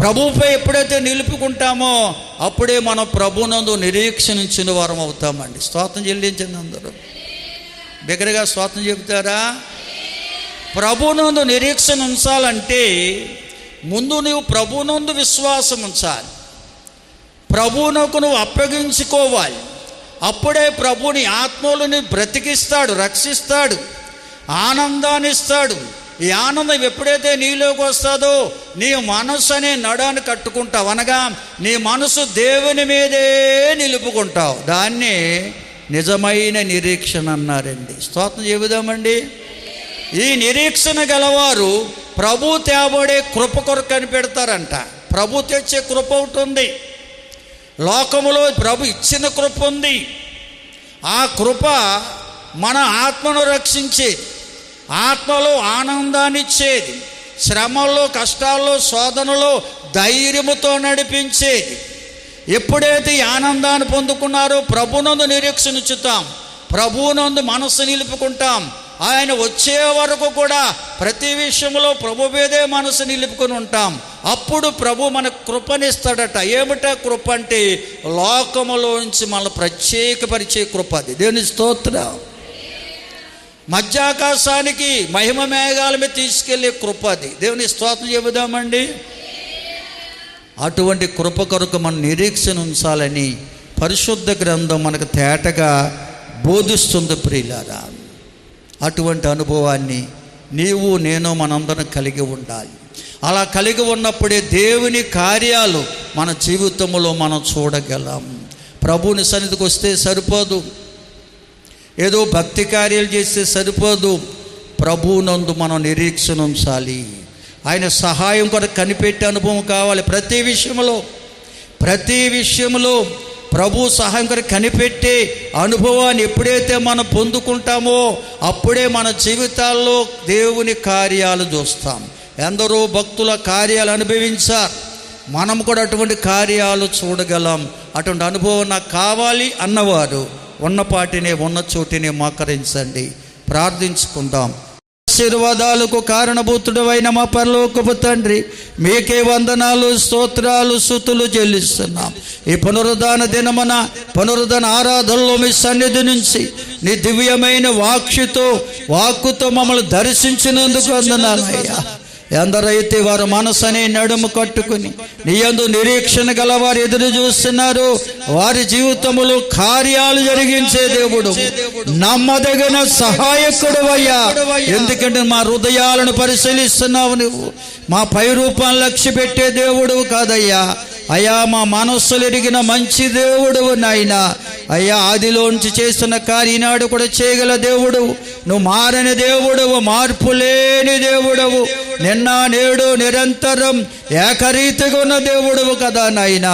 ప్రభువుపై ఎప్పుడైతే నిలుపుకుంటామో అప్పుడే మనం ప్రభువునందు నిరీక్షించిన వారం అవుతామండి. స్తోత్రం చెల్లించండి అందరూ. బిగ్గరగా స్తోత్రం చెబుతారా? ప్రభువునందు నిరీక్షణ ఉంచాలంటే ముందు నువ్వు ప్రభువునందు విశ్వాసం ఉంచాలి. ప్రభువునకు నువ్వు అప్పగించుకోవాలి. అప్పుడే ప్రభుని ఆత్మలోని బ్రతికిస్తాడు, రక్షిస్తాడు, ఆనందాన్ని ఇస్తాడు. ఈ ఆనందం ఎప్పుడైతే నీలోకి వస్తుందో నీ మనసు అనే నడాన్ని కట్టుకుంటావు. అనగా నీ మనసు దేవుని మీదే నిలుపుకుంటావు. దాన్ని నిజమైన నిరీక్షణ అన్నారండి. స్తోత్రం చెబుదామండి. ఈ నిరీక్షణ గలవారు ప్రభు తేబడే కృప కొరకు కనిపెడతారంట. ప్రభు తెచ్చే కృప ఒకటి ఉంది. లోకములో ప్రభు ఇచ్చిన కృప ఉంది. ఆ కృప మన ఆత్మను రక్షించేది, ఆత్మలో ఆనందాన్ని ఇచ్చేది, శ్రమల్లో, కష్టాల్లో, శోధనలో ధైర్యముతో నడిపించేది. ఎప్పుడైతే ఈ ఆనందాన్ని పొందుకున్నారో ప్రభునందు నిరీక్షణ ఉంచుతాం, ప్రభువునందు మనస్సు నిలుపుకుంటాం. ఆయన వచ్చే వరకు కూడా ప్రతి విషయంలో ప్రభు మీదే మనసు నిలుపుకొని ఉంటాం. అప్పుడు ప్రభు మన కృపనిస్తాడట. ఏమిటా కృప అంటే లోకములోంచి మన ప్రత్యేకపరిచే కృప. అది దేవుని స్తోత్రం. మధ్యాకాశానికి మహిమ మేఘాల మీద తీసుకెళ్లే కృప అది. దేవుని స్తోత్రం చెబుదామండి. అటువంటి కృప కొరకు మన నిరీక్షణ ఉంచాలని పరిశుద్ధ గ్రంథం మనకు తేటగా బోధిస్తుంది ప్రియులారా. అటువంటి అనుభవాన్ని నీవు నేను మనందరం కలిగి ఉండాలి. అలా కలిగి ఉన్నప్పుడే దేవుని కార్యాలు మన జీవితంలో మనం చూడగలం. ప్రభువుని సన్నిధికి వస్తే సరిపోదు, ఏదో భక్తి కార్యాలు చేస్తే సరిపోదు. ప్రభువునందు మనం నిరీక్షణ ఉంచాలి. ఆయన సహాయం కొరకు కనిపెట్టే అనుభవం కావాలి. ప్రతి విషయంలో ప్రభు సహాయం కొరకు కనిపెట్టే అనుభవాన్ని ఎప్పుడైతే మనం పొందుకుంటామో అప్పుడే మన జీవితాల్లో దేవుని కార్యాలు చూస్తాం. ఎందరో భక్తుల కార్యాలు అనుభవించారు, మనం కూడా అటువంటి కార్యాలు చూడగలం. అటువంటి అనుభవం నాకు కావాలి అన్నవారు ఉన్నపాటినే ఉన్న చోటినే మోకరించండి, ప్రార్థించుకుందాం. ఆశీర్వాదాలకు కారణభూతుడైన మా పరలోకపు తండ్రి, మీకే వందనాలు, స్తోత్రాలు, స్తుతులు చెల్లిస్తున్నాం. ఈ పునరుద్ధాన దినమున పునరుద్ధాన ఆరాధనలో మీ సన్నిధి నుంచి నీ దివ్యమైన వాక్కుతో మమ్మల్ని దర్శించినందుకు వందనాలయ్యా. ఎందరైతే వారు మనసనే నడుము కట్టుకుని నీ యందు నిరీక్షణ గల వారు ఎదురు చూస్తున్నారు, వారి జీవితంలో కార్యాలు జరిగించే దేవుడు, నమ్మదగిన సహాయకుడు అయ్యా. ఎందుకంటే మా హృదయాలను పరిశీలిస్తున్నావు నువ్వు, మా పై రూపాన్ని లక్ష్య పెట్టే దేవుడు కాదయ్యా. అయ్యా, మా మనస్సులు ఎరిగిన మంచి దేవుడు నాయన. అయ్యా, ఆదిలోంచి చేస్తున్న కార్యం ఈనాడు కూడా చేయగల దేవుడు, నువ్వు మారని దేవుడవు, మార్పు లేని దేవుడవు, నిన్న నేడు నిరంతరం ఏకరీతిగా ఉన్న దేవుడవు కదా నాయన.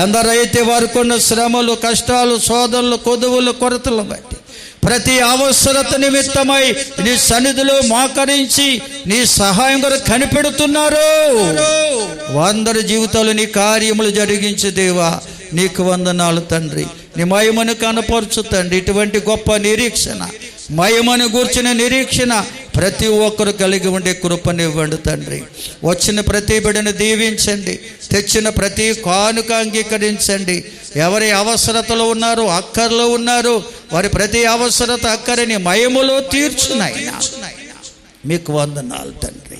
ఎందరైతే వారికి ఉన్న శ్రమలు, కష్టాలు, శోధనలు, కొదువులు, కొరతలు బట్టి ప్రతి అవసరత నిమిత్తమై నీ సన్నిధిలో మోకరించి నీ సహాయం కొరకు కనిపెడుతున్నారు, అందరి జీవితాలు నీ కార్యములు జరిగించే దేవా నీకు వందనాలు తండ్రి. నీ మహిమను కనపరచు తండ్రి. ఇటువంటి గొప్ప నిరీక్షణ, మహిమను గూర్చిన నిరీక్షణ ప్రతి ఒక్కరు కలిగి ఉండే కృపనివ్వండి తండ్రి. వచ్చిన ప్రతి బిడ్డను దీవించండి, తెచ్చిన ప్రతి కానుక అంగీకరించండి. ఎవరి అవసరతలో ఉన్నారో, అక్కర్లో ఉన్నారో వారి ప్రతి అవసరత అక్కరని మహిమలో తీర్చునైనా మీకు వందనాలు తండ్రి.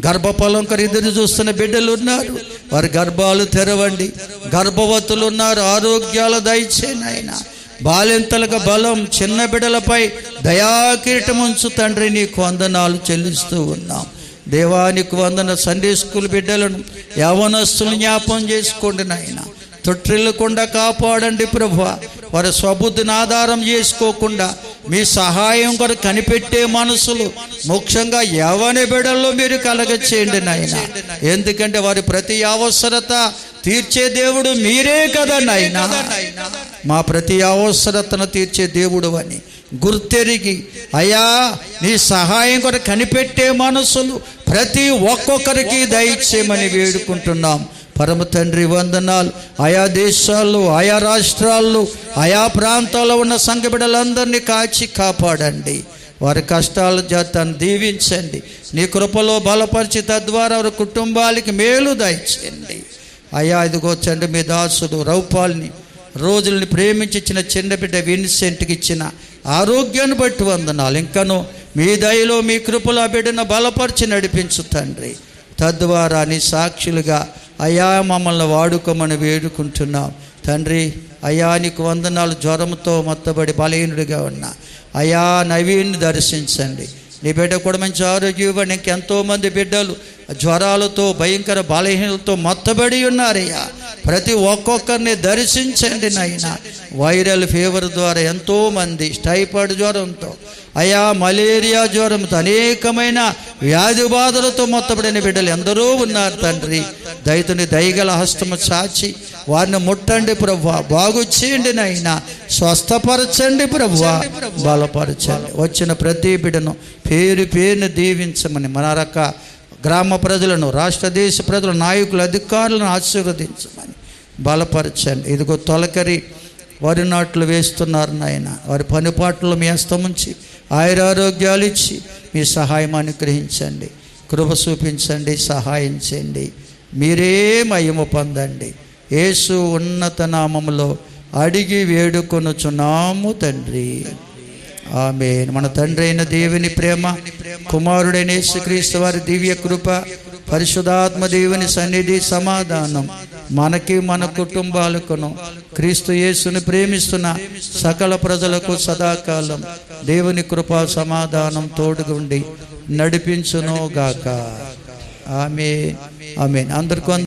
గర్భఫలం కొరకు ఎదురు చూస్తున్న బిడ్డలు ఉన్నారు, వారి గర్భాలు తెరవండి. గర్భవతులు ఉన్నారు, ఆరోగ్యాలు దయచేయనైనా. బాలింతలకు బలం, చిన్న బిడ్డలపై దయాకిరీటం ఉంచు తండ్రి. నీకు వందనాలు చెల్లిస్తూ ఉన్నాం దేవానికి వందన. సండే స్కూల్ బిడ్డలను, యవనస్తులు జ్ఞాపం చేసుకోండి నాయన. తొట్టిల్లకుండా కాపాడండి ప్రభువా. వారి స్వబుద్ధిని ఆధారం చేసుకోకుండా మీ సహాయం కొరకు కనిపెట్టే మనసులు ముఖ్యంగా యవన బిడ్డల్లో మీరు కలగచేయండి నాయన. ఎందుకంటే వారి ప్రతి అవసరత తీర్చే దేవుడు మీరే కదా నాయన. మా ప్రతి అవసరతను తీర్చే దేవుడు అని గుర్తెరిగి అయ్యా నీ సహాయం కొరకు కనిపెట్టే మనసులు ప్రతి ఒక్కొక్కరికి దయచేయమని వేడుకుంటున్నాం. పరమ తండ్రి వందనాలు. ఆయా దేశాల్లో, ఆయా రాష్ట్రాల్లో, ఆయా ప్రాంతాల్లో ఉన్న సంఘ బిడ్డలందరినీ కాచి కాపాడండి. వారి కష్టాల జాతాన్ని దీవించండి. నీ కృపలో బలపరిచి తద్వారా వారి కుటుంబాలకి మేలు దయచేయండి. అయ్యా ఇదిగో తండ్రి, మీ దాసుడు రౌపాల్ని రోజుల్ని ప్రేమించి ఇచ్చిన చిన్న బిడ్డ విన్సెంట్కి ఇచ్చిన ఆరోగ్యాన్ని బట్టి వందనాలు. ఇంకను మీ దయలో మీ కృపలో ఆ బిడ్డను బలపరిచి నడిపించు తండ్రి. తద్వారా నీ సాక్షులుగా అయ్యా మమ్మల్ని వాడుకోమని వేడుకుంటున్నాం తండ్రి. అయ్యా నీకు వందనాలు. జ్వరంతో మొత్తబడి బలహీనుడిగా ఉన్నా అయ్యా నవీన్ని దర్శించండి. నీ బిడ్డ కూడా మంచి ఆరోగ్యం ఇవ్వండి. ఇంకెంతోమంది బిడ్డలు జ్వరాలతో, భయంకర బలహీనలతో మొత్తబడి ఉన్నారయ్యా. ప్రతి ఒక్కొక్కరిని దర్శించండి నాయన. వైరల్ ఫీవర్ ద్వారా ఎంతోమంది, టైఫాయిడ్ జ్వరంతో అయ్యా, మలేరియా జ్వరంతో, అనేకమైన వ్యాధి బాధలతో మొత్తబడిన బిడ్డలు ఎందరో ఉన్నారు తండ్రి. దయతోని దయగల హస్తము చాచి వారిని ముట్టండి ప్రభువా. బాగు చేయండి నాయన. స్వస్థపరచండి ప్రభువా, బలపరచండి. వచ్చిన ప్రతి బిడ్డను పేరు పేరును దీవించమని మన గ్రామ ప్రజలను, రాష్ట్ర దేశ ప్రజల నాయకులు, అధికారులను ఆశీర్వదించమని బలపరచండి. ఇదిగో తొలకరి వరి నాట్లు వేస్తున్నారు నాయన. వారి పనిపాట్లు మీ హస్తముంచి ఆయురారోగ్యాలు ఇచ్చి మీ సహాయం అనుగ్రహించండి. కృప చూపించండి, సహాయం చేయండి. మీరే మహిమ పొందండి. యేసు ఉన్నత నామములో అడిగి వేడుకొనుచున్నాము తండ్రి, ఆమేన్. మన తండ్రి అయిన దేవుని ప్రేమ, కుమారుడైన యేసుక్రీస్తు వారి దివ్య కృప, పరిశుద్ధాత్మ దేవుని సన్నిధి, సమాధానం మనకి మన కుటుంబాలకును క్రీస్తు యేసుని ప్రేమిస్తున్న సకల ప్రజలకు సదాకాలం దేవుని కృపా సమాధానం తోడుగుండి నడిపించును గాక. ఆమేన్. ఆమేన్. అందరికీ